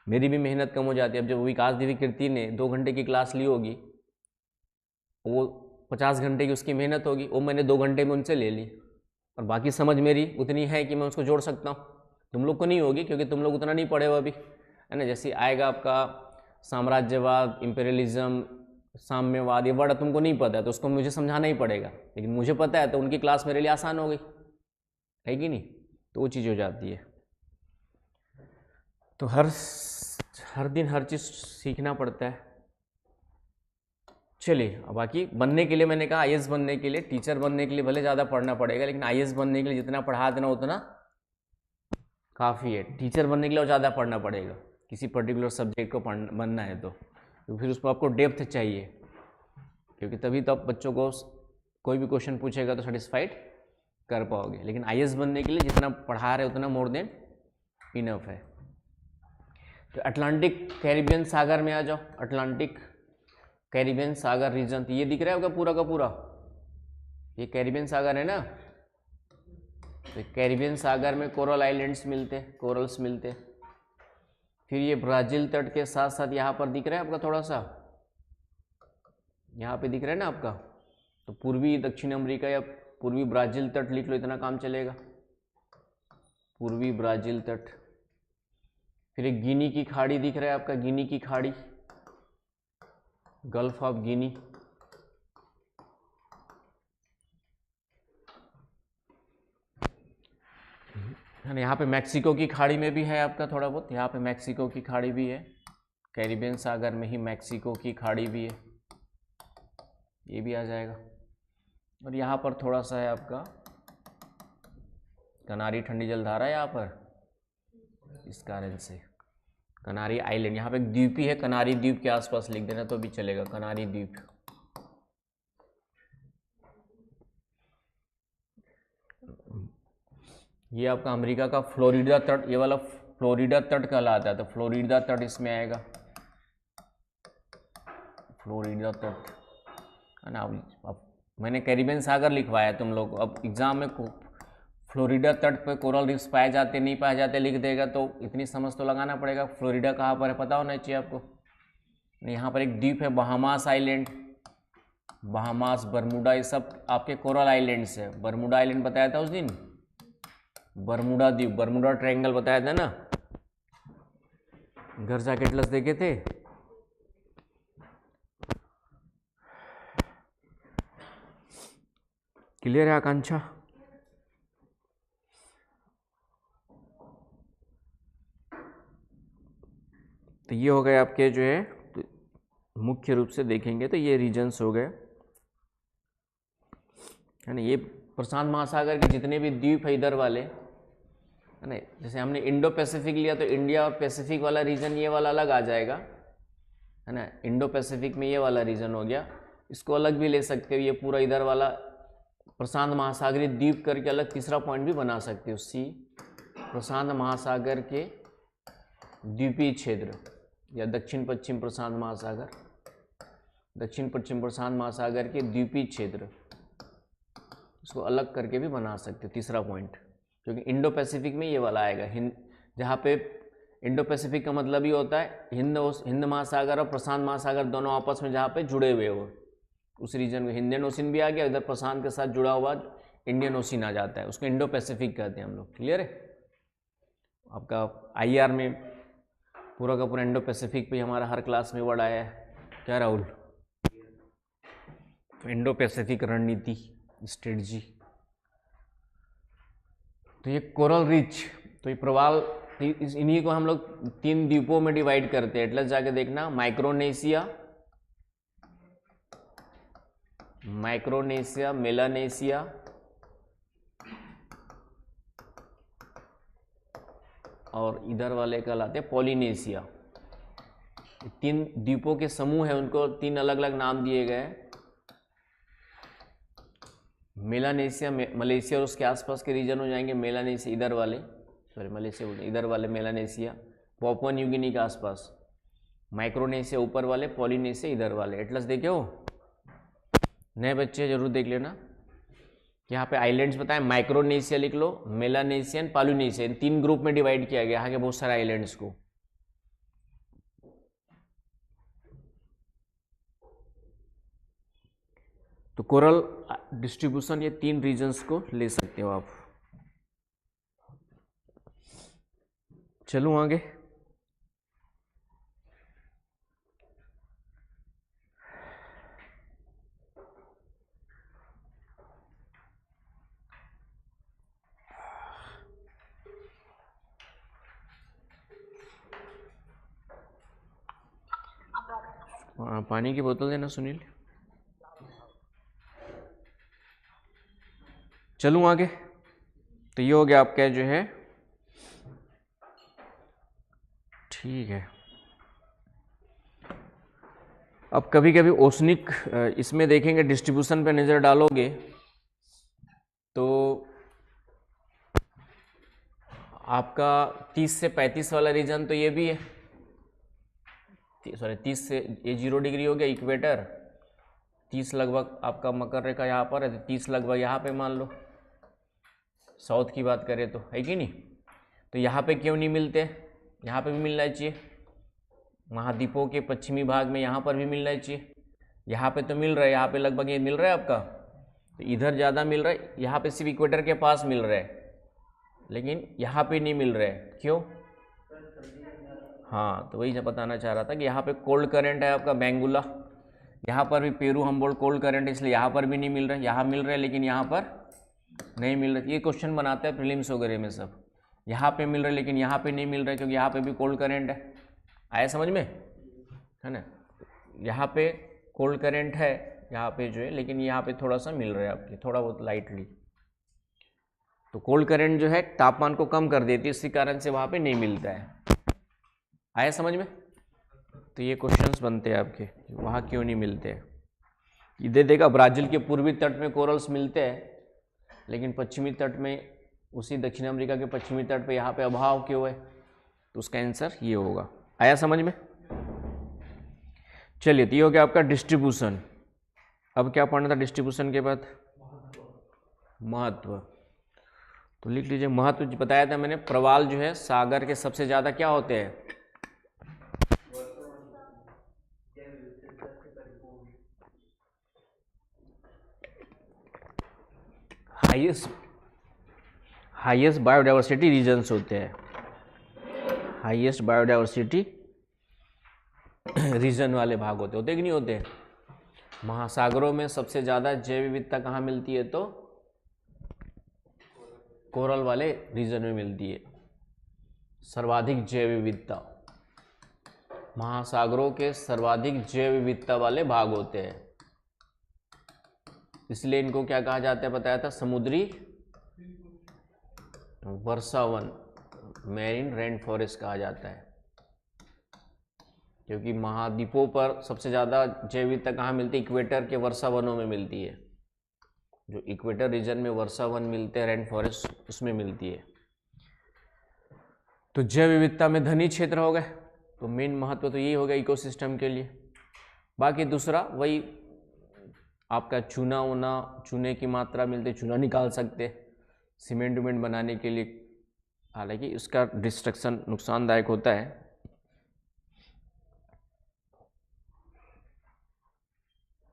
मेरी भी मेहनत कम हो जाती है। अब जब विकास देवी कीर्ति ने 2 घंटे की क्लास ली होगी, वो 50 घंटे की उसकी मेहनत होगी, वो मैंने 2 घंटे में उनसे ले ली, और बाकी समझ मेरी उतनी है कि मैं उसको जोड़ सकता हूँ। तुम लोग को नहीं होगी, क्योंकि तुम लोग उतना नहीं पढ़े हो अभी, है ना? जैसे आएगा आपका साम्राज्यवाद, इम्पेरियलिज्म, साम्यवाद, ये वर्ड तुमको नहीं पता है, तो उसको मुझे समझाना ही पड़ेगा, लेकिन मुझे पता है तो उनकी क्लास मेरे लिए आसान हो गई, है कि नहीं? तो वो चीज़ हो जाती है। तो हर दिन हर चीज़ सीखना पड़ता है। चलिए, अब बाकी बनने के लिए मैंने कहा आईएएस बनने के लिए, टीचर बनने के लिए भले ज़्यादा पढ़ना पड़ेगा, लेकिन आईएएस बनने के लिए जितना पढ़ा देना उतना काफ़ी है। टीचर बनने के लिए और ज़्यादा पढ़ना पड़ेगा, किसी पर्टिकुलर सब्जेक्ट को बनना है तो फिर उसको आपको डेप्थ चाहिए, क्योंकि तभी तो आप बच्चों को कोई भी क्वेश्चन पूछेगा तो सेटिस्फाइड कर पाओगे। लेकिन आईएएस बनने के लिए जितना पढ़ा रहे उतना मोर देन इनफ है। तो अटलांटिक कैरिबियन सागर में आ जाओ, अटलांटिक कैरिबियन सागर रीजन, तो ये दिख रहा है होगा पूरा का पूरा, ये कैरिबियन सागर है ना। तो कैरिबियन सागर में कोरल आइलैंड्स मिलते, कोरल्स मिलते। फिर ये ब्राज़ील तट के साथ साथ यहाँ पर दिख रहा है आपका, थोड़ा सा यहाँ पे दिख रहा है ना आपका, तो पूर्वी दक्षिण अमेरिका या पूर्वी ब्राज़ील तट लिख लो, इतना काम चलेगा, पूर्वी ब्राज़ील तट। फिर एक गिनी की खाड़ी दिख रहा है आपका, गिनी की खाड़ी, गल्फ ऑफ गिनी। यहाँ पे मैक्सिको की खाड़ी में भी है आपका थोड़ा बहुत, यहाँ पे मैक्सिको की खाड़ी भी है, कैरिबियन सागर में ही मैक्सिको की खाड़ी भी है, ये भी आ जाएगा। और यहाँ पर थोड़ा सा है आपका कनारी ठंडी जलधारा है यहाँ पर, इस कारण से कनारी आइलैंड, यहाँ पे एक द्वीप ही है, कनारी द्वीप के आसपास लिख देना तो भी चलेगा, कनारी द्वीप। ये आपका अमेरिका का फ्लोरिडा तट, ये वाला फ्लोरिडा तट कहलाता है, तो फ्लोरिडा तट इसमें आएगा, फ्लोरिडा तट है ना। अब मैंने कैरिबियन सागर लिखवाया तुम लोग, अब एग्जाम में फ्लोरिडा तट पे कोरल रीफ्स पाए जाते नहीं पाए जाते लिख देगा, तो इतनी समझ तो लगाना पड़ेगा फ्लोरिडा कहाँ पर है पता होना चाहिए आपको। यहाँ पर एक द्वीप है बहामास आइलैंड, बहामास, बरमूडा, ये सब आपके कोरल आइलैंड्स है। बरमूडा आइलैंड बताया था उस दिन, बरमूडा द्वीप, बरमूडा ट्रायंगल बताया था ना, घर जाके एटलस देखे थे। क्लियर है आकांक्षा? तो ये हो गए आपके जो है, तो मुख्य रूप से देखेंगे तो ये रीजन्स हो गए है ना। ये प्रशांत महासागर के जितने भी द्वीप है इधर वाले है ना, जैसे हमने इंडो पैसिफिक लिया तो इंडिया और पैसिफिक वाला रीजन ये वाला अलग आ जाएगा है ना। इंडो पैसिफिक में ये वाला रीजन हो गया, इसको अलग भी ले सकते हो, ये पूरा इधर वाला प्रशांत महासागरीय द्वीप करके अलग तीसरा पॉइंट भी बना सकते हो। सी प्रशांत महासागर के द्वीपीय क्षेत्र या दक्षिण पश्चिम प्रशांत महासागर, दक्षिण पश्चिम प्रशांत महासागर के द्वीपीय क्षेत्र, इसको अलग करके भी बना सकते हो तीसरा पॉइंट, क्योंकि इंडो पैसिफिक में ये वाला आएगा। जहाँ पे इंडो पैसिफिक का मतलब ही होता है हिंद महासागर और प्रशांत महासागर दोनों आपस में जहाँ पे जुड़े हुए हो, उस रीजन में इंडियन ओशन भी आ गया, इधर प्रशांत के साथ जुड़ा हुआ इंडियन ओशन आ जाता है, उसको इंडो पैसिफिक कहते हैं हम लोग। क्लियर है? आपका IR में पूरा का पूरा इंडो पैसिफिक पे हमारा हर क्लास में वर्ड आया है क्या राहुल? तो इंडो पैसिफिक रणनीति स्ट्रेटजी। तो ये कोरल रिच, तो ये प्रवाल, इन्हीं को हम लोग 3 द्वीपों में डिवाइड करते हैं। एटलस जाके देखना, माइक्रोनेशिया, माइक्रोनेशिया, मेलानेशिया और इधर वाले कहलाते हैं पॉलिनेशिया। 3 द्वीपों के समूह है, उनको 3 अलग अलग नाम दिए गए। मेलानेशिया, मलेशिया और उसके आसपास के रीजन हो जाएंगे। मेलानेशिया इधर वाले, सॉरी मलेशिया इधर वाले मेलानेशिया, पापुआ न्यू गिनी के आसपास। माइक्रोनेशिया ऊपर वाले, पॉलिनेशिया इधर वाले। एटलस देखे हो? नए बच्चे जरूर देख लेना। यहाँ पे आइलैंड्स बताएं, माइक्रोनेशिया लिख लो, मेलानेशियन, पॉलिनेशिया, इन 3 ग्रुप में डिवाइड किया गया यहाँ के बहुत सारे आइलैंड्स को। तो कोरल डिस्ट्रीब्यूशन ये 3 रीजन्स को ले सकते हो आप। चलूं आगे। पानी की बोतल देना सुनील। चलूं आगे। तो ये हो गया आपका जो है, ठीक है। अब कभी कभी ओशनिक इसमें देखेंगे, डिस्ट्रीब्यूशन पे नज़र डालोगे तो आपका 30 से 35 वाला रीजन तो ये भी है, सॉरी 30 से ये 0 डिग्री हो गया इक्वेटर, 30 लगभग आपका मकर रेखा यहाँ पर है, 30 लगभग यहाँ पे मान लो, साउथ की बात करें तो, है कि नहीं। तो यहाँ पे क्यों नहीं मिलते? यहाँ पे भी मिलना चाहिए, महाद्वीपों के पश्चिमी भाग में यहाँ पर भी मिलना चाहिए। यहाँ पे तो मिल रहा है, यहाँ पे लगभग ये मिल रहा है आपका, तो इधर ज़्यादा मिल रहा है, यहाँ पे सिर्फ इक्वेटर के पास मिल रहा है, लेकिन यहाँ पे नहीं मिल रहा है। क्यों? हाँ, तो वही मैं बताना चाह रहा था कि यहाँ पे कोल्ड करंट है आपका बेंगुला, यहाँ पर भी पेरू हमबोल्ड कोल्ड करंट है, इसलिए यहाँ पर भी नहीं मिल रहा है। यहाँ मिल रहा है लेकिन यहाँ पर नहीं मिल रहा है। ये क्वेश्चन बनाते हैं प्रीलिम्स वगैरह में सब, यहाँ पे मिल रहा है लेकिन यहाँ पे नहीं मिल रहा है क्योंकि यहाँ पे भी कोल्ड करंट है। आया समझ में, है ना। यहाँ पे कोल्ड करंट है यहाँ पे जो है, लेकिन यहाँ पे थोड़ा सा मिल रहा है आपके, थोड़ा बहुत लाइटली। तो कोल्ड करंट जो है तापमान को कम कर देती है, इसी कारण से वहाँ पे नहीं मिलता है। आया समझ में? तो ये क्वेश्चंस बनते हैं आपके, वहाँ क्यों नहीं मिलते हैं। इधर देखा, ब्राज़ील के पूर्वी तट में कोरल्स मिलते हैं, लेकिन पश्चिमी तट में उसी दक्षिण अमेरिका के पश्चिमी तट पे यहाँ पे अभाव क्यों है, तो उसका आंसर ये होगा। आया समझ में? चलिए, तो ये हो गया आपका डिस्ट्रीब्यूशन। अब क्या पढ़ना था डिस्ट्रीब्यूशन के बाद? महत्व। तो लिख लीजिए, महत्व बताया था मैंने, प्रवाल जो है सागर के सबसे ज्यादा क्या होते हैं? हाईएस्ट बायोडाइवर्सिटी रीजन्स होते हैं, हाईएस्ट बायोडाइवर्सिटी रीजन वाले भाग होते कि नहीं होते? महासागरों में सबसे ज़्यादा जैव विविधता कहाँ मिलती है? तो कोरल वाले रीजन में मिलती है सर्वाधिक जैव विविधता। महासागरों के सर्वाधिक जैव विविधता वाले भाग होते हैं, इसलिए इनको क्या कहा जाता है बताया था? समुद्री वर्षावन, मैरीन रेन फॉरेस्ट कहा जाता है, क्योंकि महाद्वीपों पर सबसे ज़्यादा जैव विविधता कहाँ मिलती है? इक्वेटर के वर्षावनों में मिलती है। जो इक्वेटर रीजन में वर्षावन मिलते हैं, रेन फॉरेस्ट, उसमें मिलती है। तो जैव विविधता में धनी क्षेत्र हो गए, तो मेन महत्व तो यही हो गया इकोसिस्टम के लिए। बाकी दूसरा वही आपका चूना वूना, चूने की मात्रा मिलती है, चूना निकाल सकते सीमेंट विमेंट बनाने के लिए, हालांकि इसका डिस्ट्रक्शन नुकसानदायक होता है।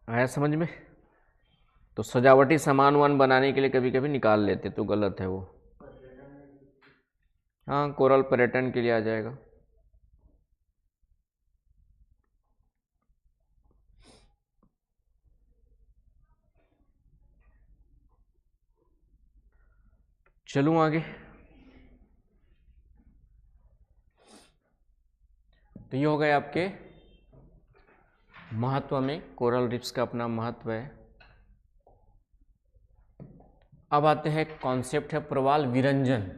आया समझ में? तो सजावटी सामान वान बनाने के लिए कभी कभी निकाल लेते, तो गलत है वो। हाँ, कोरल पर्यटन के लिए आ जाएगा। चलूं आगे। तो ये हो गए आपके महत्व में, कोरल रीफ्स का अपना महत्व है। अब आते हैं, कॉन्सेप्ट है प्रवाल विरंजन।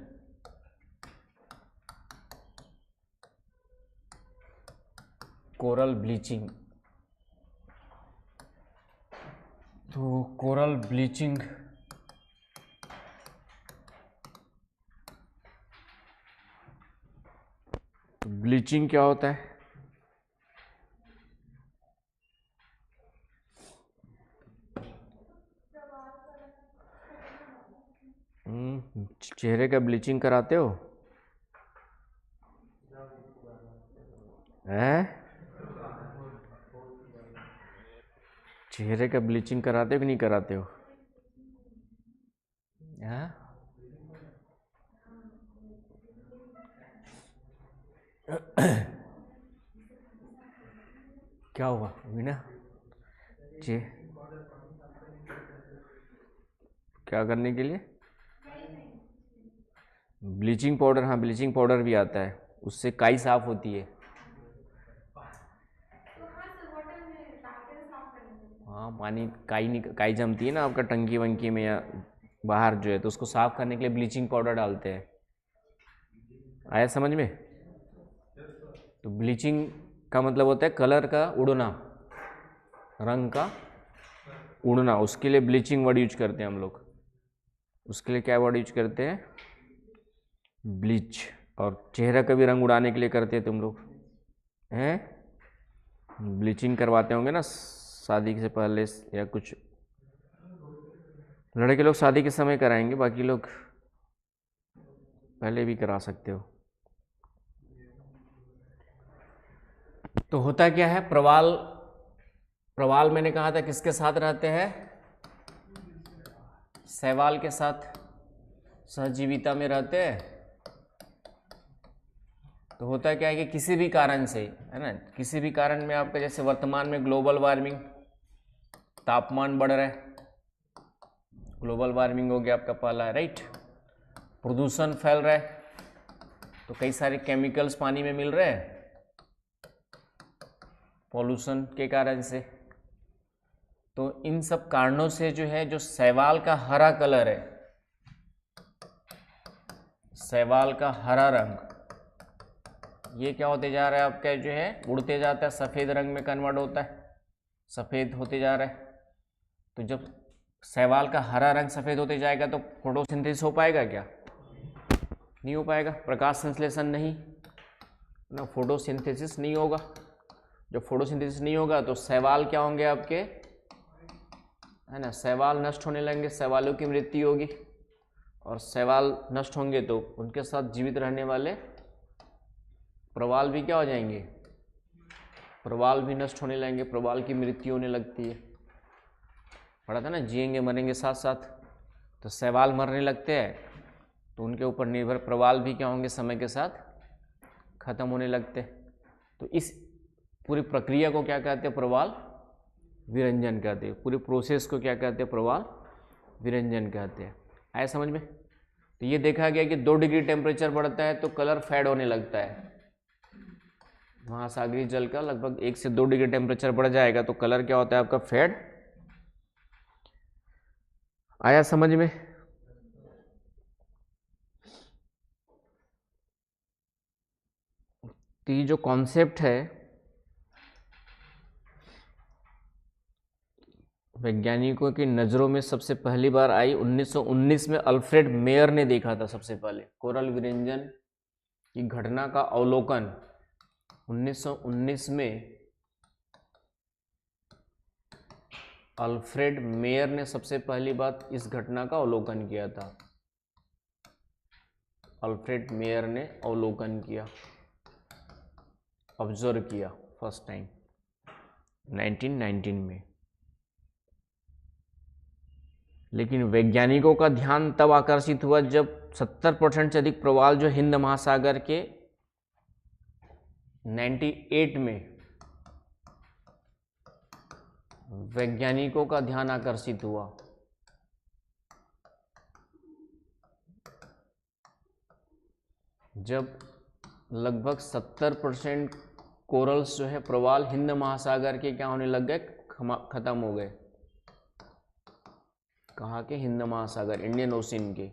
Coral bleaching. तो कोरल ब्लीचिंग ब्लीचिंग क्या होता है? चेहरे का ब्लीचिंग कराते हो? हैं? चेहरे का ब्लीचिंग कराते हो कि नहीं कराते हो? क्या हुआ मीना? क्या करने के लिए? ब्लीचिंग पाउडर, हाँ ब्लीचिंग पाउडर भी आता है, उससे काई साफ होती है। हाँ, पानी काई जमती है ना आपका टंकी वंकी में या बाहर जो है, तो उसको साफ करने के लिए ब्लीचिंग पाउडर डालते हैं। आया समझ में? तो ब्लीचिंग का मतलब होता है कलर का उड़ना, रंग का उड़ना, उसके लिए ब्लीचिंग वर्ड यूज करते हैं हम लोग। उसके लिए क्या वर्ड यूज करते हैं? ब्लीच। और चेहरा का भी रंग उड़ाने के लिए करते हैं तुम लोग, हैं? ब्लीचिंग करवाते होंगे ना शादी से पहले, या कुछ लड़के लोग शादी के समय कराएंगे, बाकी लोग पहले भी करा सकते हो। तो होता क्या है, प्रवाल मैंने कहा था किसके साथ रहते हैं? शैवाल के साथ सहजीविता में रहते हैं। तो होता क्या है कि किसी भी कारण से, है ना, किसी भी कारण में आपका, जैसे वर्तमान में ग्लोबल वार्मिंग, तापमान बढ़ रहा है, ग्लोबल वार्मिंग हो गया आपका पहला, राइट। प्रदूषण फैल रहा है, तो कई सारे केमिकल्स पानी में मिल रहे हैं पॉल्यूशन के कारण से। तो इन सब कारणों से जो है, जो शैवाल का हरा कलर है, शैवाल का हरा रंग, ये क्या होते जा रहा है आपका, जो है उड़ते जाता है, सफ़ेद रंग में कन्वर्ट होता है, सफ़ेद होते जा रहा है। तो जब शैवाल का हरा रंग सफ़ेद होते जाएगा तो फोटोसिंथेसिस हो पाएगा क्या? नहीं हो पाएगा, प्रकाश संश्लेषण नहीं ना, फोटोसिंथेसिस नहीं होगा। जब फोटोसिंथेसिस नहीं होगा तो शैवाल क्या होंगे आपके, है ना, शैवाल नष्ट होने लगेंगे, शैवालों की मृत्यु होगी, और शैवाल नष्ट होंगे तो उनके साथ जीवित रहने वाले प्रवाल भी क्या हो जाएंगे, प्रवाल भी नष्ट होने लगेंगे, प्रवाल की मृत्यु होने लगती है। पढ़ा था ना, जिएंगे मरेंगे साथ साथ। तो शैवाल मरने लगते हैं तो उनके ऊपर निर्भर प्रवाल भी क्या होंगे, समय के साथ खत्म होने लगते हैं। तो इस पूरी प्रक्रिया को क्या कहते हैं, प्रवाल विरंजन कहते हैं। पूरी प्रोसेस को क्या कहते हैं, प्रवाल विरंजन कहते हैं। आया समझ में? तो ये देखा गया कि 2 डिग्री टेम्परेचर बढ़ता है तो कलर फेड होने लगता है। महासागरीय जल का लगभग 1 से 2 डिग्री टेम्परेचर बढ़ जाएगा तो कलर क्या होता है आपका, फेड। आया समझ में? तो ये जो कॉन्सेप्ट है वैज्ञानिकों की नज़रों में सबसे पहली बार आई 1919 में। अल्फ्रेड मेयर ने देखा था सबसे पहले कोरल विरंजन की घटना का अवलोकन 1919 में। अल्फ्रेड मेयर ने सबसे पहली बार इस घटना का अवलोकन किया था। अल्फ्रेड मेयर ने अवलोकन किया, ऑब्जर्व किया फर्स्ट टाइम 1919 में। लेकिन वैज्ञानिकों का ध्यान तब आकर्षित हुआ जब 70% से अधिक प्रवाल जो हिंद महासागर के 98 में वैज्ञानिकों का ध्यान आकर्षित हुआ। जब लगभग 70% कोरल्स जो है प्रवाल हिंद महासागर के क्या होने लग गए, खत्म हो गए। कहाँ के, हिंद महासागर, इंडियन ओशन के।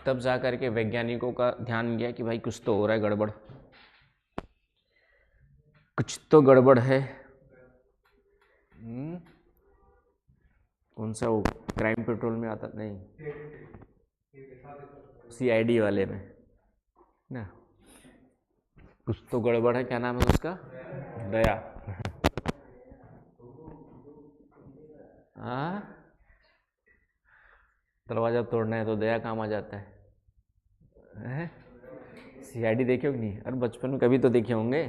तब जाकर के वैज्ञानिकों का ध्यान गया कि भाई कुछ तो हो रहा है गड़बड़, कुछ तो गड़बड़ है। कौन सा वो क्राइम पेट्रोल में आता, नहीं CID वाले में ना, कुछ तो गड़बड़ है। क्या नाम है उसका, दया। हाँ, दरवाजा तोड़ना है तो दया काम आ जाता है। CID देखे हो कि नहीं? अरे बचपन में कभी तो देखे होंगे,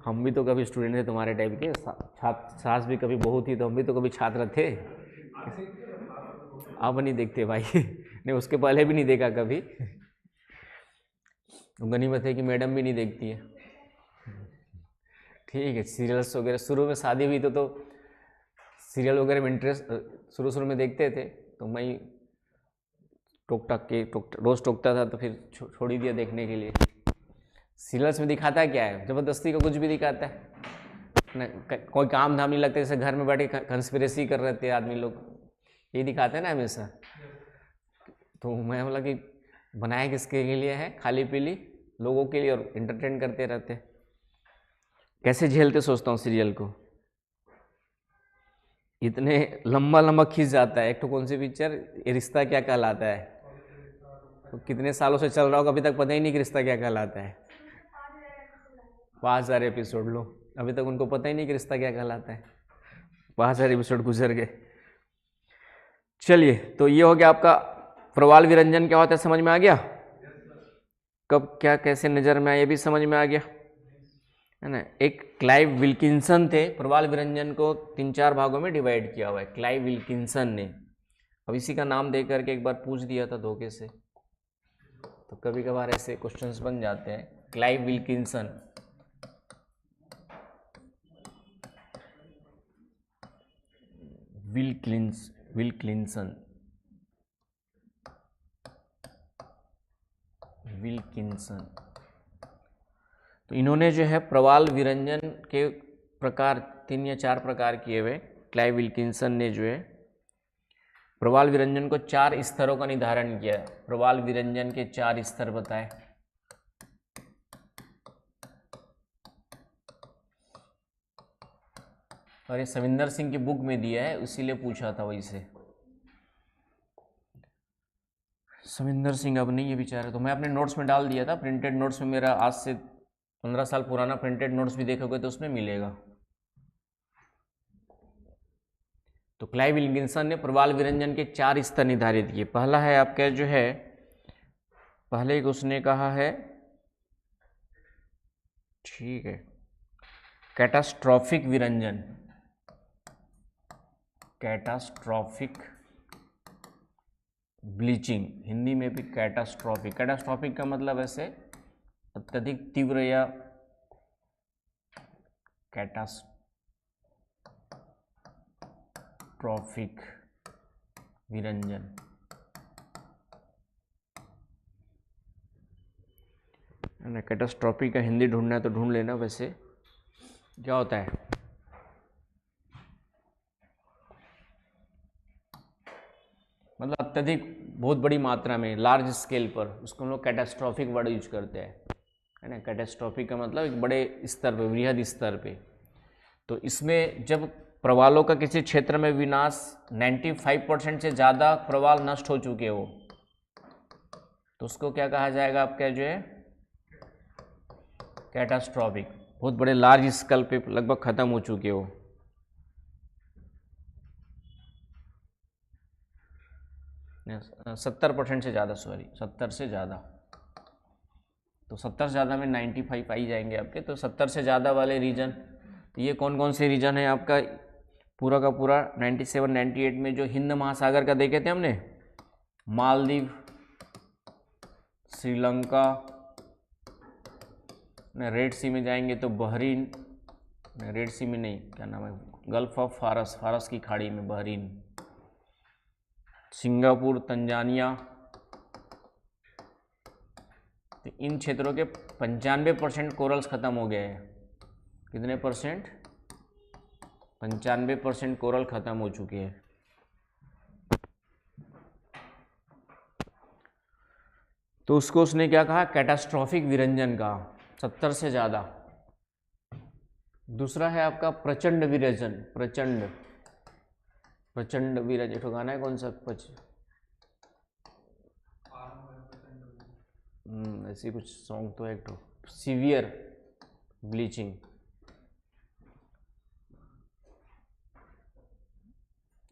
हम भी तो कभी स्टूडेंट थे तुम्हारे टाइप के। छात्र सास भी कभी बहू थी तो हम भी तो कभी छात्र थे। अब नहीं देखते भाई। नहीं, उसके पहले भी नहीं देखा कभी। गनीमत है कि मैडम भी नहीं देखती है। ठीक है, सीरियल्स वगैरह शुरू में शादी हुई तो सीरियल वगैरह में इंटरेस्ट शुरू में देखते थे, तो मैं रोज टोकता था, तो फिर छोड़ ही दिया देखने के लिए। सीरियल्स में दिखाता क्या है, जबरदस्ती का कुछ भी दिखाता है ना, कोई काम धाम नहीं लगता, जैसे घर में बैठे कंस्पिरेसी कर रहे थे आदमी लोग, ये दिखाते हैं ना हमेशा। तो मैं बोला कि बनाया किसके लिए है, खाली पीली लोगों के लिए, और एंटरटेन करते रहते। कैसे झेलते सोचता हूँ सीरियल को, इतने लंबा खींच जाता है। एक तो कौन सी पिक्चर, ये रिश्ता क्या कहलाता है, तो कितने सालों से चल रहा होगा, अभी तक पता ही नहीं कि रिश्ता क्या कहलाता है। 5000 एपिसोड लो, अभी तक उनको पता ही नहीं कि रिश्ता क्या कहलाता है। 5000 एपिसोड गुजर गए। चलिए, तो ये हो गया आपका प्रवाल विरंजन क्या होता है, समझ में आ गया। कब क्या कैसे नजर में आया ये भी समझ में आ गया, है ना। एक क्लाइव विल्किंसन थे, प्रवाल विरंजन को 3-4 भागों में डिवाइड किया हुआ है क्लाइव विल्किंसन ने। अब इसी का नाम दे करके एक बार पूछ दिया था धोखे से, तो कभी कभार ऐसे क्वेश्चंस बन जाते हैं। Clive Wilkinson, Wilkinson. तो इन्होंने जो है प्रवाल विरंजन के प्रकार 3 या 4 प्रकार किए हुए। क्लाइव विल्किंसन ने जो है प्रवाल विरंजन को 4 स्तरों का निर्धारण किया। प्रवाल विरंजन के 4 स्तर बताए। और ये सविंदर सिंह की बुक में दिया है, इसीलिए पूछा था वही से। सविंदर सिंह अब नहीं है बेचारा, तो मैं अपने नोट्स में डाल दिया था, प्रिंटेड नोट्स में मेरा आज से 15 साल पुराना प्रिंटेड नोट्स भी देखोगे तो उसमें मिलेगा। तो क्लाइव विल्किंसन ने प्रवाल विरंजन के 4 स्तर निर्धारित किए। पहला है आपका जो है, पहले एक उसने कहा है, ठीक है, कैटास्ट्रॉफिक विरंजन, कैटास्ट्रॉफिक ब्लीचिंग, हिंदी में भी कैटास्ट्रॉफिक। कैटास्ट्रॉफिक का मतलब ऐसे अत्यधिक तीव्र या कैटास्ट्रॉफिक विरंजन। ना कैटास्ट्रॉफिक का हिंदी ढूंढना है तो ढूंढ लेना। वैसे क्या होता है, मतलब अत्यधिक, बहुत बड़ी मात्रा में, लार्ज स्केल पर, उसको हम लोग कैटास्ट्रॉफिक वर्ड यूज करते हैं, है ना। कैटास्ट्रॉफिक का मतलब एक बड़े स्तर पे, वृहद स्तर पे। तो इसमें जब प्रवालों का किसी क्षेत्र में विनाश 95% से ज़्यादा प्रवाल नष्ट हो चुके हो तो उसको क्या कहा जाएगा आपका जो है, कैटास्ट्रॉफिक। बहुत बड़े लार्ज स्केल पे लगभग खत्म हो चुके हो। नहीं, 70% से ज़्यादा, सॉरी 70 से ज़्यादा। तो 70 से ज़्यादा में 95 आई जाएंगे आपके। तो 70 से ज़्यादा वाले रीजन, तो ये कौन कौन से रीजन है आपका, पूरा का पूरा 97 98 में जो हिंद महासागर का देखे थे हमने, मालदीव, श्रीलंका, रेड सी में जाएंगे तो बहरीन, रेड सी में नहीं, क्या नाम है, गल्फ ऑफ फारस, फारस की खाड़ी में बहरीन, सिंगापुर, तंजानिया। तो इन क्षेत्रों के 95% कोरल्स खत्म हो गए हैं। कितने परसेंट? 95% कोरल खत्म हो चुके हैं। तो उसको उसने क्या कहा, कैटास्ट्रॉफिक विरंजन का, 70 से ज़्यादा। दूसरा है आपका प्रचंड विरंजन, प्रचंड, प्रचंड विरंजन। तो गाना है कौन सा, ऐसी कुछ सॉन्ग तो है, तो सीवियर ब्लीचिंग।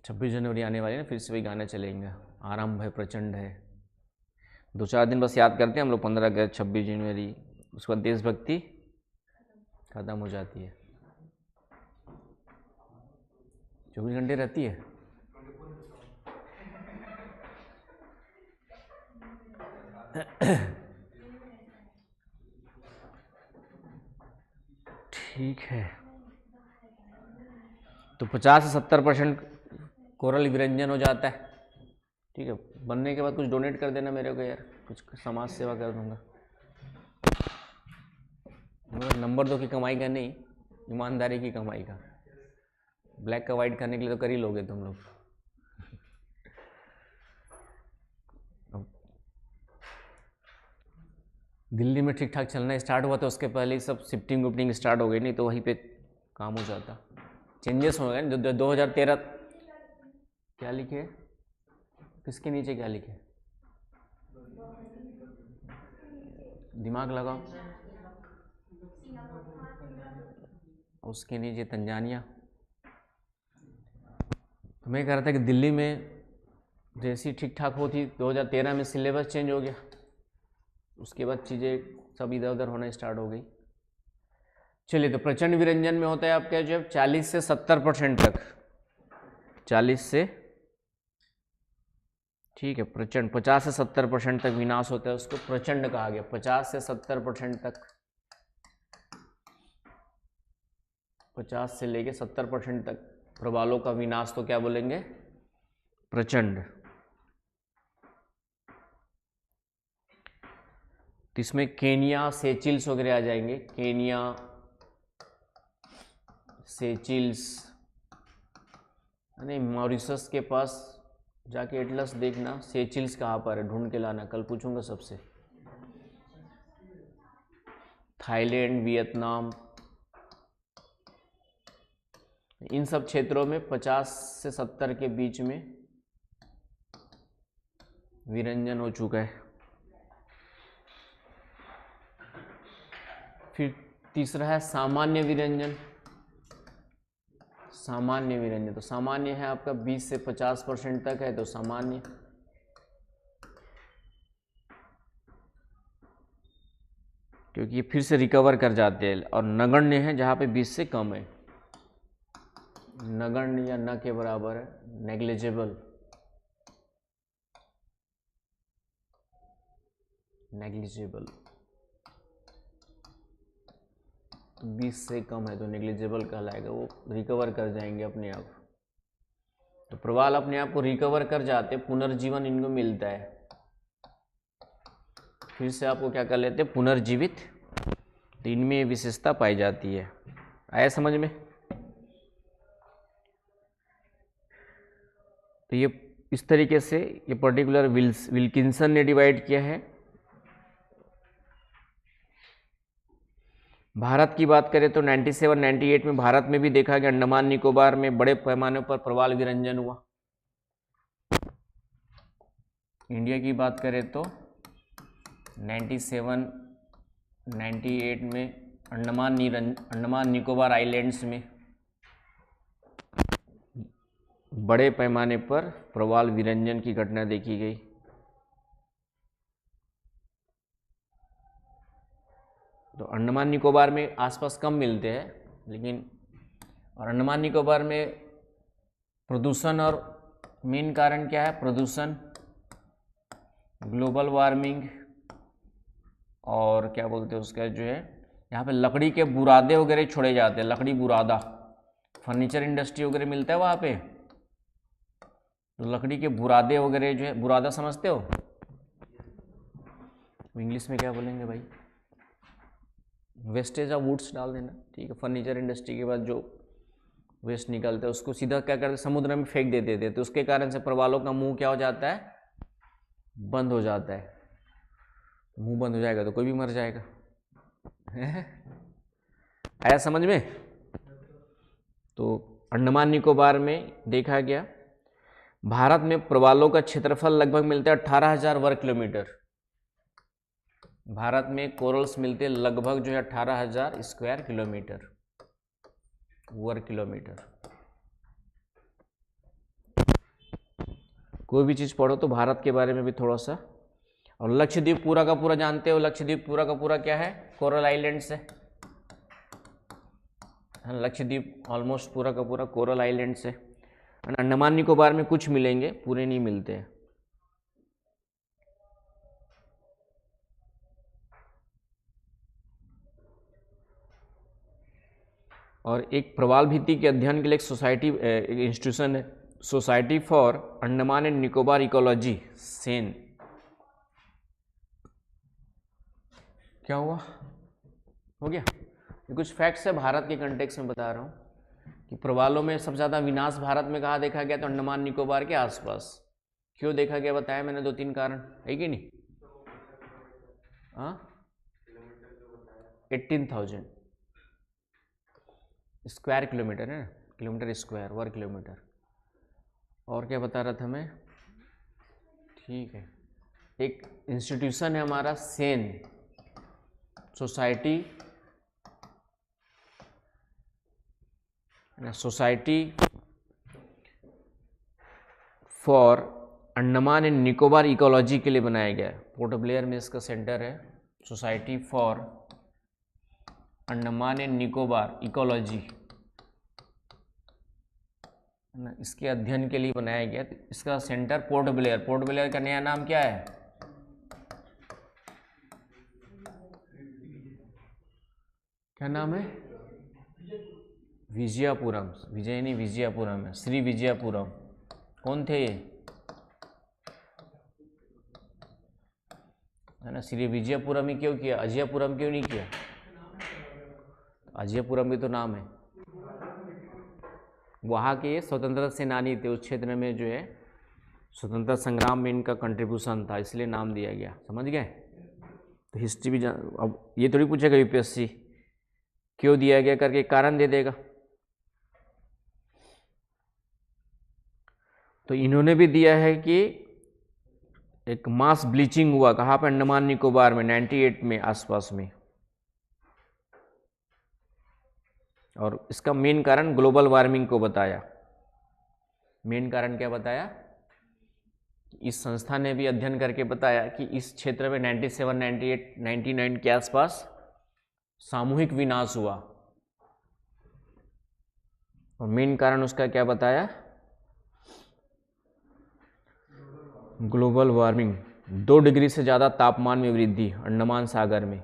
छब्बीस जनवरी आने वाली है ना, फिर से वही गाने चलेंगे, आरंभ है, प्रचंड है। 2-4 दिन बस याद करते हैं हम लोग, 15 अगस्त, 26 जनवरी, उसके बाद देशभक्ति खत्म हो जाती है। 24 घंटे रहती है। ठीक है, तो 50 से 70% कोरल विरंजन हो जाता है। ठीक है, बनने के बाद कुछ डोनेट कर देना मेरे को यार, कुछ समाज सेवा कर दूंगा। नंबर 2 की कमाई का नहीं, ईमानदारी की कमाई का। ब्लैक का वाइट करने के लिए तो कर ही लोगे तुम लोग। दिल्ली में ठीक ठाक चलना स्टार्ट हुआ तो उसके पहले ही सब शिफ्टिंग विफ्टिंग स्टार्ट हो गई, नहीं तो वहीं पे काम हो जाता। चेंजेस हो गए 2013। क्या लिखे, किसके नीचे क्या लिखे, दिमाग लगाओ। उसके नीचे तंजानिया। तो मैं कह रहा था कि दिल्ली में जैसी ठीक ठाक होती, 2013 में सिलेबस चेंज हो गया, उसके बाद चीज़ें सब इधर उधर होना स्टार्ट हो गई। चलिए, तो प्रचंड विरंजन में होता है आपका जो 40 से 70% तक, 40 से, ठीक है, प्रचंड 50 से 70% तक विनाश होता है, उसको प्रचंड कहा गया। 50 से 70% तक, 50 से लेके 70% तक प्रवालों का विनाश तो क्या बोलेंगे, प्रचंड। तो इसमें केनिया, सेचिल्स वगैरह आ जाएंगे। केनिया, सेचिल्स, नहीं, मॉरिशस के पास जाके एटलस देखना, सेचिल्स कहाँ पर है, ढूंढ के लाना, कल पूछूंगा सबसे। थाईलैंड, वियतनाम, इन सब क्षेत्रों में 50 से 70 के बीच में विरंजन हो चुका है। फिर तीसरा है सामान्य विरंजन। सामान्य विरंजन, तो सामान्य है आपका 20 से 50% तक है तो सामान्य। क्योंकि ये फिर से रिकवर कर जाते हैं। और नगण्य है जहाँ पे 20 से कम है। नगण्य या न के बराबर है, नेग्लिजिबल। नेग्लिजिबल 20 से कम है तो नेग्लिजिबल कहलाएगा, वो रिकवर कर जाएंगे अपने आप। तो प्रवाल अपने आप को रिकवर कर जाते, पुनर्जीवन इनको मिलता है, फिर से आपको क्या कर लेते हैं, पुनर्जीवित। तो इनमें ये विशेषता पाई जाती है। आया समझ में? तो ये इस तरीके से ये पर्टिकुलर विल्किंसन ने डिवाइड किया है। भारत की बात करें तो 97-98 में भारत में भी देखा गया, अंडमान निकोबार में बड़े पैमाने पर प्रवाल विरंजन हुआ। इंडिया की बात करें तो 97-98 में अंडमान निकोबार आइलैंड्स में बड़े पैमाने पर प्रवाल विरंजन की घटना देखी गई। तो अंडमान निकोबार में आसपास कम मिलते हैं, लेकिन और अंडमान निकोबार में प्रदूषण, और मेन कारण क्या है, प्रदूषण, ग्लोबल वार्मिंग, और क्या बोलते हैं उसका जो है, यहाँ पे लकड़ी के बुरादे वगैरह छोड़े जाते हैं, लकड़ी बुरादा, फर्नीचर इंडस्ट्री वगैरह मिलता है वहाँ पे। तो लकड़ी के बुरादे वगैरह जो है, बुरादा समझते हो? इंग्लिश में क्या बोलेंगे भाई? वेस्टेज ऑफ वुड्स डाल देना, ठीक है। फर्नीचर इंडस्ट्री के बाद जो वेस्ट निकलता है उसको सीधा क्या करते, समुद्र में फेंक देते थे। तो उसके कारण से प्रवालों का मुंह क्या हो जाता है, बंद हो जाता है। मुंह बंद हो जाएगा तो कोई भी मर जाएगा। आया समझ में? तो अंडमान निकोबार में देखा गया, भारत में प्रवालों का क्षेत्रफल लगभग मिलता है 18,000 वर्ग किलोमीटर। भारत में कोरल्स मिलते हैं लगभग जो है 18,000 स्क्वायर किलोमीटर, वर्ग किलोमीटर। कोई भी चीज़ पढ़ो तो भारत के बारे में भी थोड़ा सा। और लक्षद्वीप पूरा का पूरा जानते हो, लक्षद्वीप पूरा का पूरा क्या है, कोरल आइलैंड्स है। लक्षद्वीप ऑलमोस्ट पूरा का पूरा कोरल आइलैंड्स है। अंडमान निकोबार में कुछ मिलेंगे, पूरे नहीं मिलते हैं। और एक प्रवाल भित्ति के अध्ययन के लिए एक सोसाइटी, एक इंस्टीट्यूशन है, society for Andaman and Nicobar ecology, Sen. क्या हुआ, हो गया? ये कुछ फैक्ट्स है भारत के कंटेक्स्ट में बता रहा हूँ कि प्रवालों में सबसे ज़्यादा विनाश भारत में कहाँ देखा गया, तो अंडमान निकोबार के आसपास। क्यों देखा गया बताया मैंने, 2-3 कारण है कि नहीं? हाँ, 18,000 स्क्वायर किलोमीटर है ना, किलोमीटर स्क्वायर, वर्ग किलोमीटर। और क्या बता रहा था मैं, ठीक है। एक इंस्टीट्यूशन है हमारा Sen, society for Andaman and Nicobar ecology के लिए बनाया गया है। पोर्ट ब्लेयर में इसका सेंटर है, society for Andaman and Nicobar ecology, इसके अध्ययन के लिए बनाया गया। इसका centre port Blair. Port Blair का नया नाम क्या है, क्या नाम है? विजयपुरम। विजय नहीं, विजयपुरम है, श्री विजयपुरम। कौन थे ये, है ना? श्री विजयपुरम ही क्यों किया, अजयपुरम क्यों नहीं किया? अजयपुरम भी तो नाम है। वहाँ के स्वतंत्रता सेनानी थे, उस क्षेत्र में जो है स्वतंत्रता संग्राम में इनका कंट्रीब्यूशन था, इसलिए नाम दिया गया। समझ गए? तो हिस्ट्री भी अब ये थोड़ी पूछेगा यूपीएससी क्यों दिया गया करके, कारण दे देगा। तो इन्होंने भी दिया है कि एक मास ब्लीचिंग हुआ कहाँ पे, अंडमान निकोबार में 98 में आसपास में। और इसका मेन कारण ग्लोबल वार्मिंग को बताया। मेन कारण क्या बताया? इस संस्था ने भी अध्ययन करके बताया कि इस क्षेत्र में 97, 98, 99 के आसपास सामूहिक विनाश हुआ। और मेन कारण उसका क्या बताया? ग्लोबल वार्मिंग, 2 डिग्री से ज़्यादा तापमान में वृद्धि अंडमान सागर में।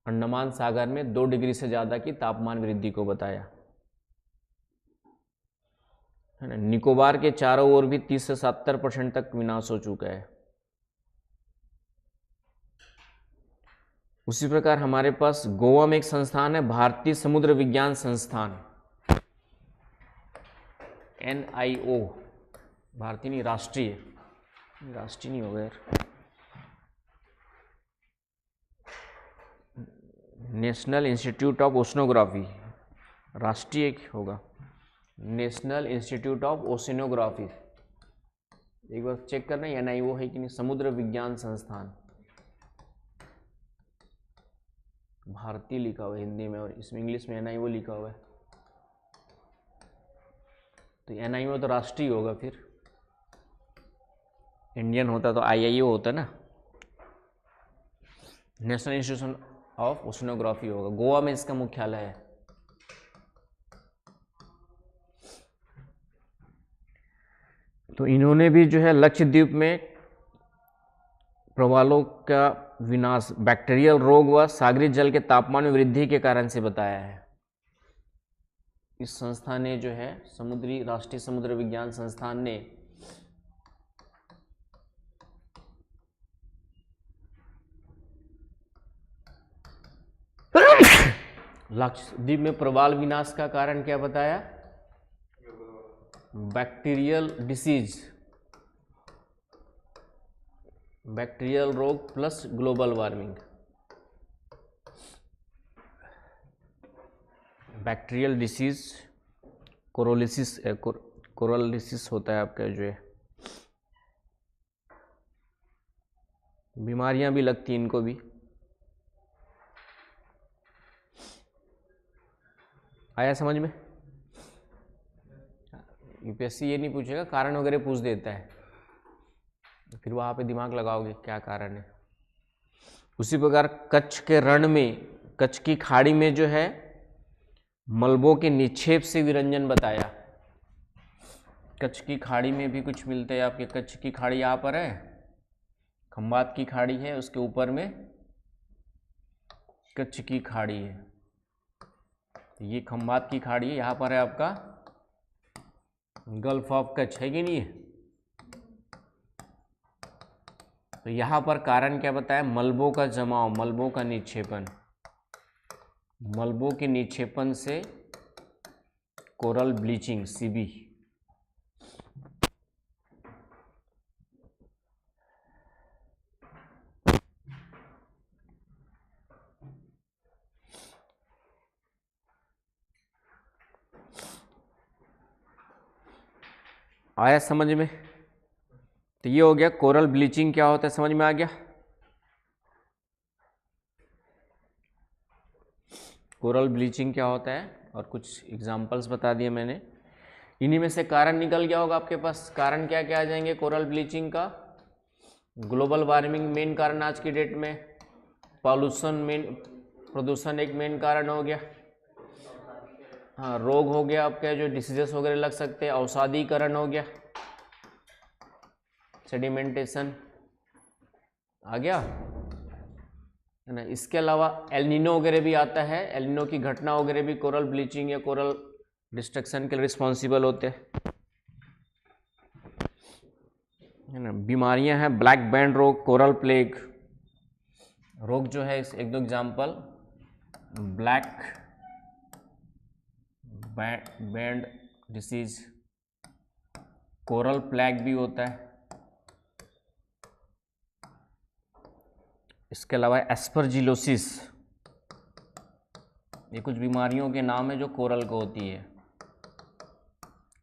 अंडमान सागर में 2 डिग्री से ज़्यादा की तापमान वृद्धि को बताया, है ना। निकोबार के चारों ओर भी 30 से 70% तक विनाश हो चुका है। उसी प्रकार हमारे पास गोवा में एक संस्थान है, भारतीय समुद्र विज्ञान संस्थान, NIO, भारतीय नहीं, राष्ट्रीय नहीं होगा यार, नेशनल इंस्टीट्यूट ऑफ ओशनोग्राफी, राष्ट्रीय होगा, नेशनल इंस्टीट्यूट ऑफ ओशिनोग्राफी। एक बार चेक करना NIO है कि नहीं, समुद्र विज्ञान संस्थान, भारतीय लिखा हुआ है हिंदी में और इसमें इंग्लिश में NIO लिखा हुआ है। तो NIO तो राष्ट्रीय होगा, फिर इंडियन होता तो IIO होता ना, नेशनल इंस्टीट्यूशन ऑफ ओशनोग्राफी होगा। गोवा में इसका मुख्यालय है। तो इन्होंने भी जो है लक्षद्वीप में प्रवालों का विनाश बैक्टीरियल रोग व सागरीय जल के तापमान में वृद्धि के कारण से बताया है। इस संस्था ने जो है, राष्ट्रीय समुद्र विज्ञान संस्थान ने लक्षद्वीप में प्रवाल विनाश का कारण क्या बताया? बैक्टीरियल डिसीज, बैक्टीरियल रोग plus global warming. Bacterial disease कोरोलिसिस होता है आपका, जो है बीमारियां भी लगती हैं इनको भी। आया समझ में? यूपीएससी ये नहीं पूछेगा, कारण वगैरह पूछ देता है, फिर वहाँ पे दिमाग लगाओगे क्या कारण है। उसी प्रकार कच्छ के रण में, कच्छ की खाड़ी में जो है मलबों के निक्षेप से विरंजन बताया। कच्छ की खाड़ी में भी कुछ मिलते हैं आपके। कच्छ की खाड़ी यहाँ पर है, खंबात की खाड़ी है, उसके ऊपर में कच्छ की खाड़ी है। ये खंबात की खाड़ी है, यहाँ पर है आपका गल्फ ऑफ कच्छ, है कि नहीं है? तो यहाँ पर कारण क्या बताया? मलबों का जमाव, मलबों का निक्षेपण, मलबों के निक्षेपण से कोरल ब्लीचिंग, CB। आया समझ में? तो ये हो गया कोरल ब्लीचिंग क्या होता है, समझ में आ गया? कोरल ब्लीचिंग क्या होता है और कुछ एग्जांपल्स बता दिए मैंने। इन्हीं में से कारण निकल गया होगा आपके पास। कारण क्या क्या आ जाएंगे कोरल ब्लीचिंग का? ग्लोबल वार्मिंग मेन कारण आज की डेट में, प्रदूषण एक मेन कारण हो गया। हाँ, रोग हो गया आपके, जो डिसीजेस वगैरह लग सकते हैं, औषाधीकरण हो गया, सेडिमेंटेशन आ गया, है ना। इसके अलावा एलनिनो वगैरह भी आता है। एलनिनो की घटना वगैरह भी कोरल ब्लीचिंग या कोरल डिस्ट्रक्शन के लिए रिस्पॉन्सिबल होते हैं, है ना। बीमारियां हैं, ब्लैक बैंड रोग, कोरल प्लेग रोग जो है, एक दो example, black band disease, coral plague भी होता है। इसके अलावा एस्परजिलोसिस, ये कुछ बीमारियों के नाम है जो कोरल को होती है।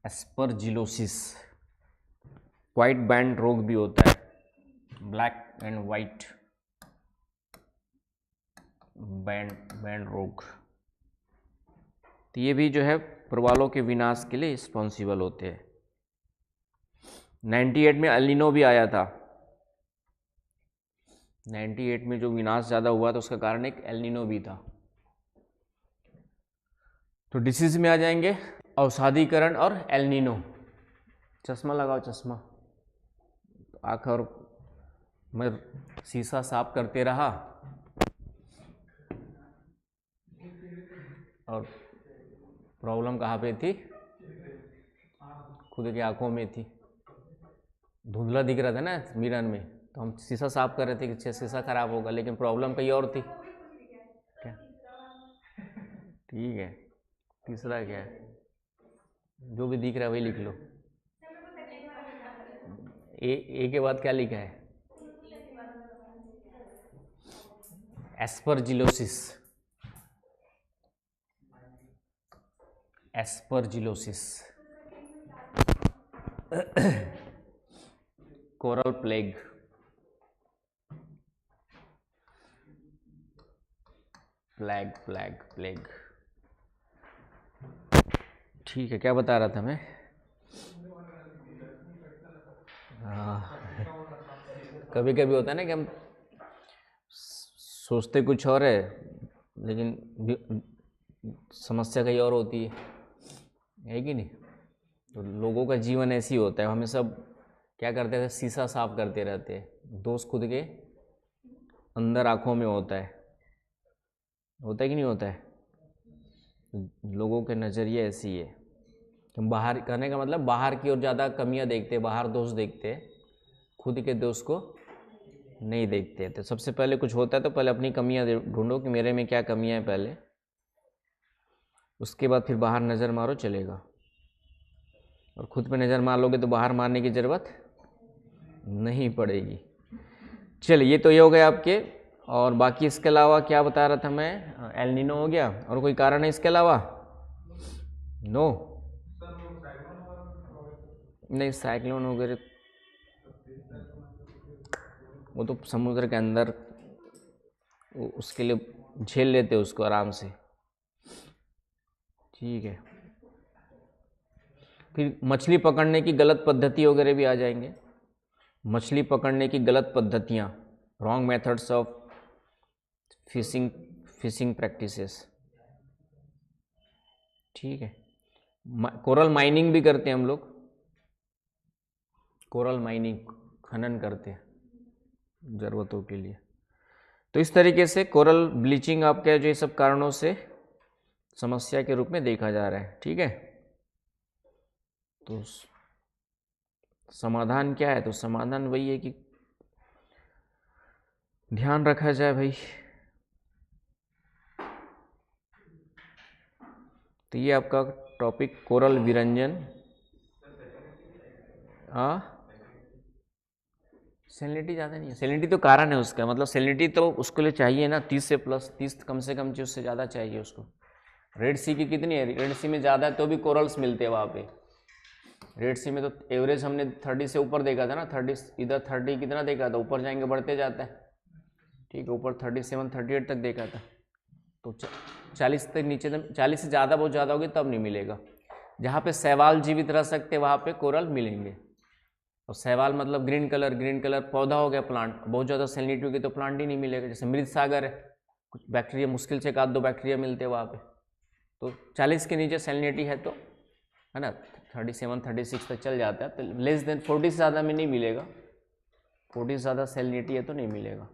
एस्परजिलोसिस, वाइट बैंड रोग भी होता है, ब्लैक एंड वाइट बैंड रोग। तो ये भी जो है प्रवालों के विनाश के लिए रिस्पॉन्सिबल होते हैं। 98 में एल नीनो भी आया था। 98 में जो विनाश ज़्यादा हुआ तो उसका कारण एक एल नीनो भी था। तो डिसीज में आ जाएंगे अवसादीकरण और एल नीनो। चश्मा लगाओ, चश्मा। आखिर मैं शीशा साफ करते रहा और प्रॉब्लम कहाँ पे थी? खुद की आंखों में थी, धुंधला दिख रहा था ना मिरर में, तो हम शीशा साफ कर रहे थे कि शीशा खराब होगा, लेकिन प्रॉब्लम कहीं और थी। क्या? ठीक है, तीसरा क्या है? जो भी दिख रहा है वही लिख लो। ए के बाद क्या लिखा है? Aspergillosis. Aspergillosis, coral plague, plague. ठीक है, क्या बता रहा था मैं? कभी कभी होता है ना कि हम सोचते कुछ और है लेकिन समस्या कहीं और होती है कि नहीं? तो लोगों का जीवन ऐसे ही होता है, हमें सब क्या करते थे, शीशा साफ करते रहते हैं। दोष खुद के अंदर आँखों में होता है कि नहीं होता है? लोगों के नज़रिए ऐसी है कि बाहर करने का मतलब बाहर की ओर ज़्यादा कमियां देखते, बाहर दोष देखते, खुद के दोष को नहीं देखते। तो सबसे पहले कुछ होता है तो पहले अपनी कमियां ढूंढो कि मेरे में क्या कमियां हैं पहले, उसके बाद फिर बाहर नज़र मारो, चलेगा। और खुद पे नज़र मार लोगे तो बाहर मारने की ज़रूरत नहीं पड़ेगी। चलिए, ये तो ये हो गए आपके। और बाकी इसके अलावा क्या बता रहा था मैं? एल नीनो हो गया। और कोई कारण है इसके अलावा? नो, नहीं, साइक्लोन वगैरह वो तो समुद्र के अंदर, उसके लिए झेल लेते उसको आराम से। ठीक है, फिर मछली पकड़ने की गलत पद्धति वगैरह भी आ जाएंगे। मछली पकड़ने की गलत पद्धतियाँ, wrong methods of fishing practices. ठीक है, कोरल माइनिंग भी करते हैं हम लोग, कोरल माइनिंग, खनन करते हैं ज़रूरतों के लिए। तो इस तरीके से कोरल ब्लीचिंग आपके जो ये सब कारणों से समस्या के रूप में देखा जा रहा है। ठीक है, तो समाधान क्या है? तो समाधान वही है कि ध्यान रखा जाए भाई। तो ये आपका टॉपिक कोरल विरंजन। सैलिनिटी ज़्यादा नहीं है, सैलिनिटी तो कारण है उसका, मतलब सैलिनिटी तो उसके लिए चाहिए ना 30 से प्लस, 30 कम से कम, उससे ज़्यादा चाहिए उसको। रेड सी की कितनी है? रेड सी में ज़्यादा है तो भी कोरल्स मिलते हैं वहाँ पे। रेड सी में तो एवरेज हमने 30 से ऊपर देखा था ना, 30 इधर 30 कितना देखा था, ऊपर जाएंगे बढ़ते जाता है। ठीक है, ऊपर 37 38 तक देखा था, तो 40 तक नीचे, 40 से ज़्यादा बहुत ज़्यादा होगी तब नहीं मिलेगा। जहाँ पे शैवाल जीवित रह सकते वहाँ पे कोरल मिलेंगे। और शैवाल मतलब ग्रीन कलर पौधा हो गया, प्लांट। बहुत ज़्यादा सैलिनिटी होगी तो प्लांट ही नहीं मिलेगा। जैसे मृत सागर है, कुछ बैक्टीरिया मुश्किल से 1-2 बैक्टीरिया मिलते हैं वहाँ पे। तो 40 के नीचे सैलिनिटी है तो, है ना, 37 36 तक चल जाता है। तो लेस देन 40 से ज़्यादा में नहीं मिलेगा, 40 से ज़्यादा सैलिनिटी है तो नहीं मिलेगा,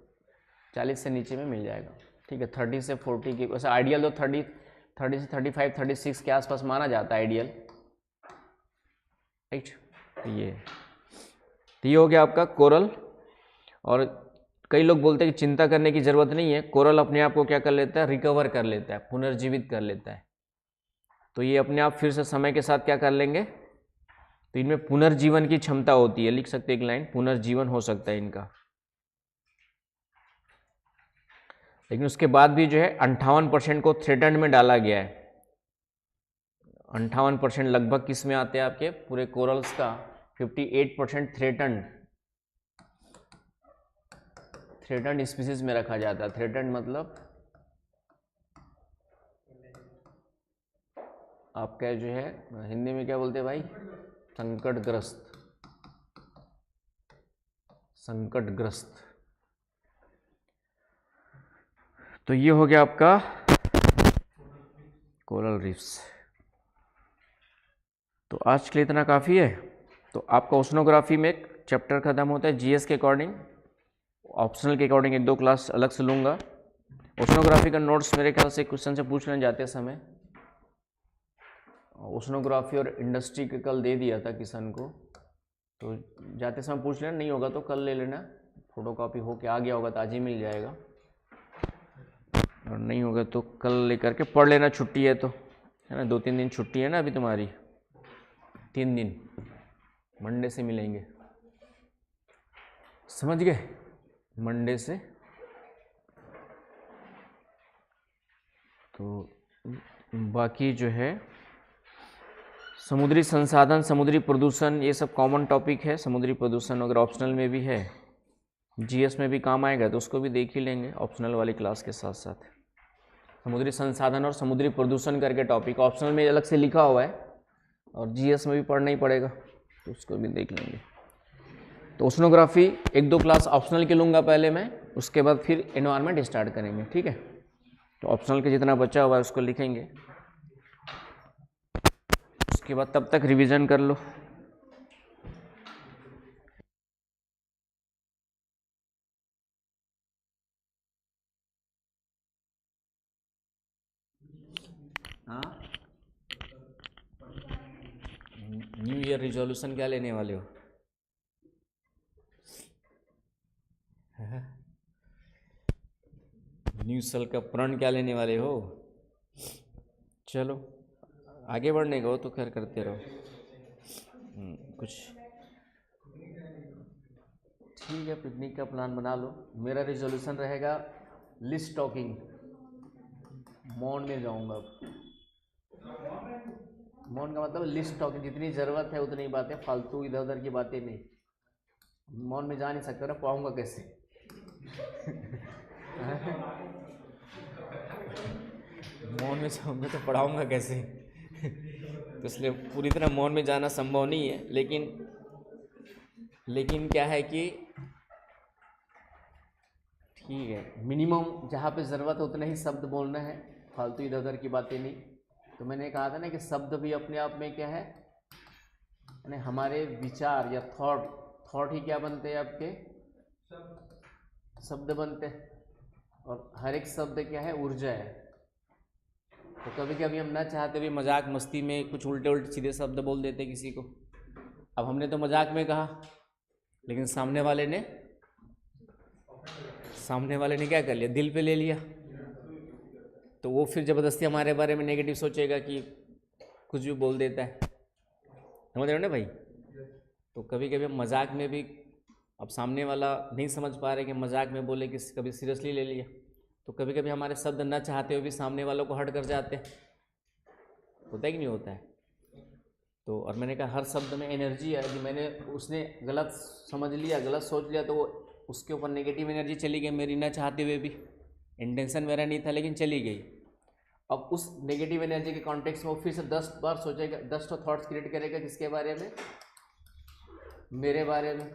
40 से नीचे में मिल जाएगा। ठीक है, 30 से 40 की वैसे आइडियल तो 30 से 35 36 के आसपास माना जाता है आइडियल। राइट, तो ये हो गया आपका कोरल। और कई लोग बोलते हैं कि चिंता करने की ज़रूरत नहीं है, कोरल अपने आप को क्या कर लेता है, रिकवर कर लेता है, पुनर्जीवित कर लेता है। तो ये अपने आप फिर से समय के साथ क्या कर लेंगे, तो इनमें पुनर्जीवन की क्षमता होती है। लिख सकते एक लाइन, पुनर्जीवन हो सकता है इनका। लेकिन उसके बाद भी जो है 58% को थ्रेटन्ड में डाला गया है। 58% लगभग किस में आते हैं आपके पूरे कोरल्स का, 58% थ्रेटन्ड स्पीसीज में रखा जाता है। थ्रेटन्ड मतलब आपका जो है हिंदी में क्या बोलते हैं भाई, संकटग्रस्त, संकटग्रस्त। तो ये हो गया आपका कोरल रीफ्स। तो आज के लिए इतना काफ़ी है। तो आपका ओशनोग्राफी में एक चैप्टर खत्म होता है जीएस के अकॉर्डिंग। ऑप्शनल के अकॉर्डिंग एक दो क्लास अलग से लूँगा। ओशनोग्राफी का नोट्स मेरे ख्याल से क्वेश्चन से पूछ लेने जाते समय। ओशनोग्राफी और इंडस्ट्री के कल दे दिया था किसान को, तो जाते समय पूछ लेना, नहीं होगा तो कल ले लेना। फोटोकॉपी होके आ गया होगा तो आज ही मिल जाएगा, और नहीं होगा तो कल लेकर के पढ़ लेना। छुट्टी है तो, है ना, 2-3 दिन छुट्टी है ना अभी तुम्हारी, 3 दिन, मंडे से मिलेंगे, समझ गए, मंडे से। तो बाकी जो है समुद्री संसाधन, समुद्री प्रदूषण, ये सब कॉमन टॉपिक है। समुद्री प्रदूषण अगर ऑप्शनल में भी है, जीएस में भी काम आएगा तो उसको भी देख ही लेंगे ऑप्शनल वाली क्लास के साथ साथ। समुद्री संसाधन और समुद्री प्रदूषण करके टॉपिक ऑप्शनल में अलग से लिखा हुआ है, और जीएस में भी पढ़ना ही पड़ेगा, तो उसको भी देख लेंगे। तो ओशनोग्राफी 1-2 क्लास ऑप्शनल के लूँगा पहले मैं, उसके बाद फिर एनवायरनमेंट स्टार्ट करेंगे, ठीक है। तो ऑप्शनल के जितना बचा हुआ है उसको लिखेंगे, उसके बाद तब तक रिवीजन कर लो। हाँ, न्यू ईयर रिजोल्यूशन क्या लेने वाले हो? न्यू साल का प्रण क्या लेने वाले हो? चलो आगे बढ़ने का हो तो खैर करते रहो। कुछ ठीक है, पिकनिक का प्लान बना लो। मेरा रिजोल्यूशन रहेगा लिस्ट टॉकिंग, मौन में जाऊंगा अब। मौन का मतलब लिस्ट टॉकिंग, जितनी ज़रूरत है उतनी बातें, फालतू इधर उधर की बातें नहीं। मौन में जा नहीं सकता ना, पाऊंगा कैसे? मौन में जाऊंगा तो पढ़ाऊंगा कैसे? तो इसलिए पूरी तरह मौन में जाना संभव नहीं है, लेकिन क्या है कि ठीक है, मिनिमम जहाँ पे ज़रूरत है उतना ही शब्द बोलना है, फालतू इधर उधर की बातें नहीं। तो मैंने कहा था ना कि शब्द भी अपने आप में क्या है, यानी हमारे विचार या थॉट ही क्या बनते हैं, आपके शब्द बनते हैं, और हर एक शब्द क्या है, ऊर्जा है। तो कभी कभी हम ना चाहते हुए मजाक मस्ती में कुछ उल्टे उल्टे सीधे शब्द बोल देते किसी को। अब हमने तो मजाक में कहा, लेकिन सामने वाले ने क्या कर लिया, दिल पे ले लिया, तो वो फिर ज़बरदस्ती हमारे बारे में नेगेटिव सोचेगा कि कुछ भी बोल देता है, समझ रहे हो ना भाई। तो कभी कभी हम मजाक में भी, अब सामने वाला नहीं समझ पा रहे कि मजाक में बोले कि कभी सीरियसली ले लिया, तो कभी कभी हमारे शब्द न चाहते हुए भी सामने वालों को हर्ट कर जाते हैं, होता है कि नहीं होता है। तो और मैंने कहा हर शब्द में एनर्जी है, कि मैंने उसने गलत समझ लिया, गलत सोच लिया, तो वो उसके ऊपर नेगेटिव एनर्जी चली गई मेरी, न चाहते हुए भी, इंटेंशन मेरा नहीं था लेकिन चली गई। अब उस नेगेटिव एनर्जी के कॉन्टेक्स्ट में वो फिर से 10 बार सोचेगा, 10 थॉट्स क्रिएट करेगा, किसके बारे में, मेरे बारे में।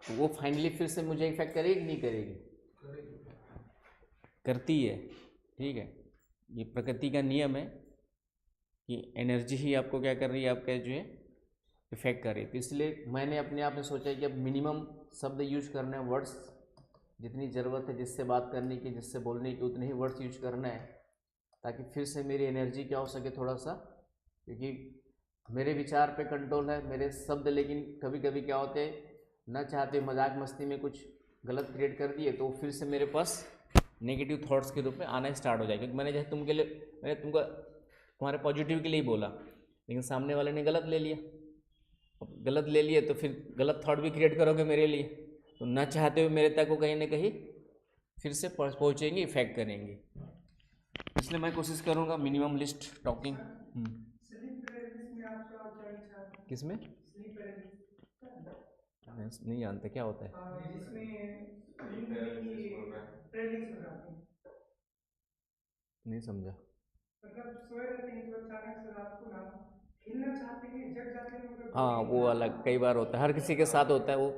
वो फाइनली फिर से मुझे इफेक्ट करेगी नहीं करेगी? करती है, ठीक है। ये प्रकृति का नियम है कि एनर्जी ही आपको क्या कर रही है, आपका जो है इफेक्ट कर रही है। तो इसलिए मैंने अपने आप में सोचा कि अब मिनिमम शब्द यूज करना है, वर्ड्स जितनी ज़रूरत है जिससे बात करने की, जिससे बोलने की, उतने ही वर्ड्स यूज करना है, ताकि फिर से मेरी एनर्जी क्या हो सके थोड़ा सा, क्योंकि मेरे विचार पे कंट्रोल है, मेरे शब्द, लेकिन कभी कभी क्या होते हैं, न चाहते मजाक मस्ती में कुछ गलत क्रिएट कर दिए, तो फिर से मेरे पास नेगेटिव थॉट्स के रूप में आना स्टार्ट हो जाए। क्योंकि मैंने जैसे मैंने तुमको तुम्हारे पॉजिटिव के लिए ही बोला, लेकिन सामने वाले ने गलत ले लिया। अब गलत ले लिए तो फिर गलत थॉट भी क्रिएट करोगे मेरे लिए, तो न चाहते हुए मेरे तक वो कहीं ना कहीं फिर से पहुँचेंगे, इफेक्ट करेंगे। इसलिए मैं कोशिश करूँगा मिनिमम लिस्ट टॉकिंग। किसमें? स्लीप पैरालिसिस नहीं जानते क्या होता है। जिसमें नींद में ही पैरालिसिस हो जाते हैं। नहीं समझा। मतलब सोए रहते हैं तो अचानक से रात को ना हिलना चाहते हैं, जग जाते हैं मगर हाँ वो अलग कई बार होता है, हर किसी के साथ होता है। वो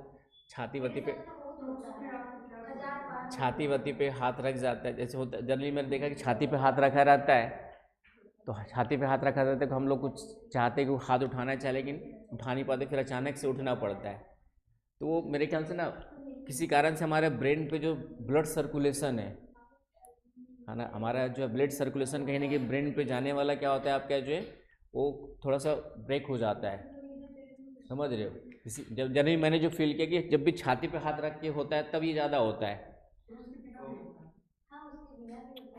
छाती वती पे तो उस पे आपको क्या छाती वती पे हाथ रख जाता है, जैसे होता है जनरली मैंने देखा कि छाती पे हाथ रखा रहता है, तो छाती पे हाथ रखा रहता है तो हम लोग कुछ चाहते हैं कि वो हाथ उठाना चाहे लेकिन उठा नहीं पाते, फिर अचानक से उठना पड़ता है। तो वो मेरे ख्याल से ना किसी कारण से हमारे ब्रेन पे जो ब्लड सर्कुलेशन है ना, हमारा जो ब्लड सर्कुलेशन कहीं ना कहीं ब्रेन पे जाने वाला क्या होता है आपका जो है वो थोड़ा सा ब्रेक हो जाता है, समझ रहे हो। किसी जब जनरली मैंने जो फील किया कि जब भी छाती पे हाथ रख के होता है तब ये ज़्यादा होता है।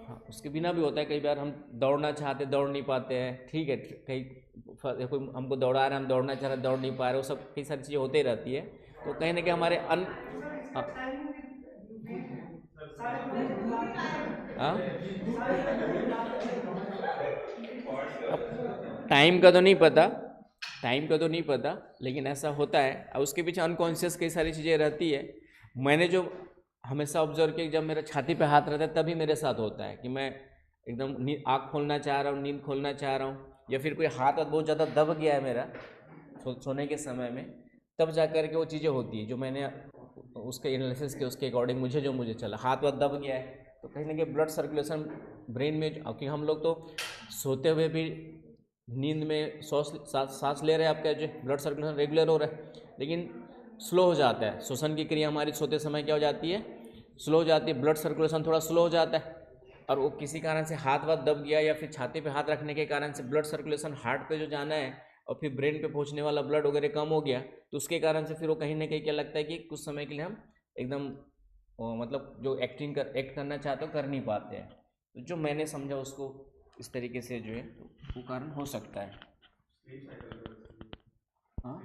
हाँ उसके बिना भी होता है, कई बार हम दौड़ना चाहते दौड़ नहीं पाते हैं, ठीक है, कई कोई हमको दौड़ा रहे हम दौड़ना चाह रहे दौड़ नहीं पा रहे, वो सब कई सारी चीज़ें होती रहती है। तो कहीं ना कहीं हमारे हाँ हाँ? अब टाइम का तो नहीं पता, टाइम का तो नहीं पता, लेकिन ऐसा होता है। अब उसके पीछे अनकॉन्शियस कई सारी चीज़ें रहती है। मैंने जो हमेशा ऑब्जर्व किया जब मेरा छाती पे हाथ रहता है तभी मेरे साथ होता है कि मैं एकदम आँख खोलना चाह रहा हूँ, नींद खोलना चाह रहा हूँ, या फिर कोई हाथ बहुत ज़्यादा दब गया है मेरा सोने के समय में, तब जा कर के वो चीज़ें होती है जो मैंने उसके एनालिसिस के उसके अकॉर्डिंग मुझे चला, हाथ वाथ दब गया है तो कहीं ना कहीं ब्लड सर्कुलेशन ब्रेन में, क्योंकि हम लोग तो सोते हुए भी नींद में सांस ले रहे हैं, आपका जो ब्लड सर्कुलेशन रेगुलर हो रहा है, लेकिन स्लो हो जाता है। श्वसन की क्रिया हमारी सोते समय क्या हो जाती है, स्लो हो जाती है, ब्लड सर्कुलेशन थोड़ा स्लो हो जाता है। और वो किसी कारण से हाथ वाथ दब गया या फिर छाती पे हाथ रखने के कारण से ब्लड सर्कुलेशन हार्ट पे जो जाना है और फिर ब्रेन पे पहुंचने वाला ब्लड वगैरह कम हो गया, तो उसके कारण से फिर वो कहीं ना कहीं क्या लगता है कि कुछ समय के लिए हम एकदम मतलब जो एक्ट करना चाहते हो कर नहीं पाते हैं। तो जो मैंने समझा उसको इस तरीके से जो है वो कारण हो सकता है। हाँ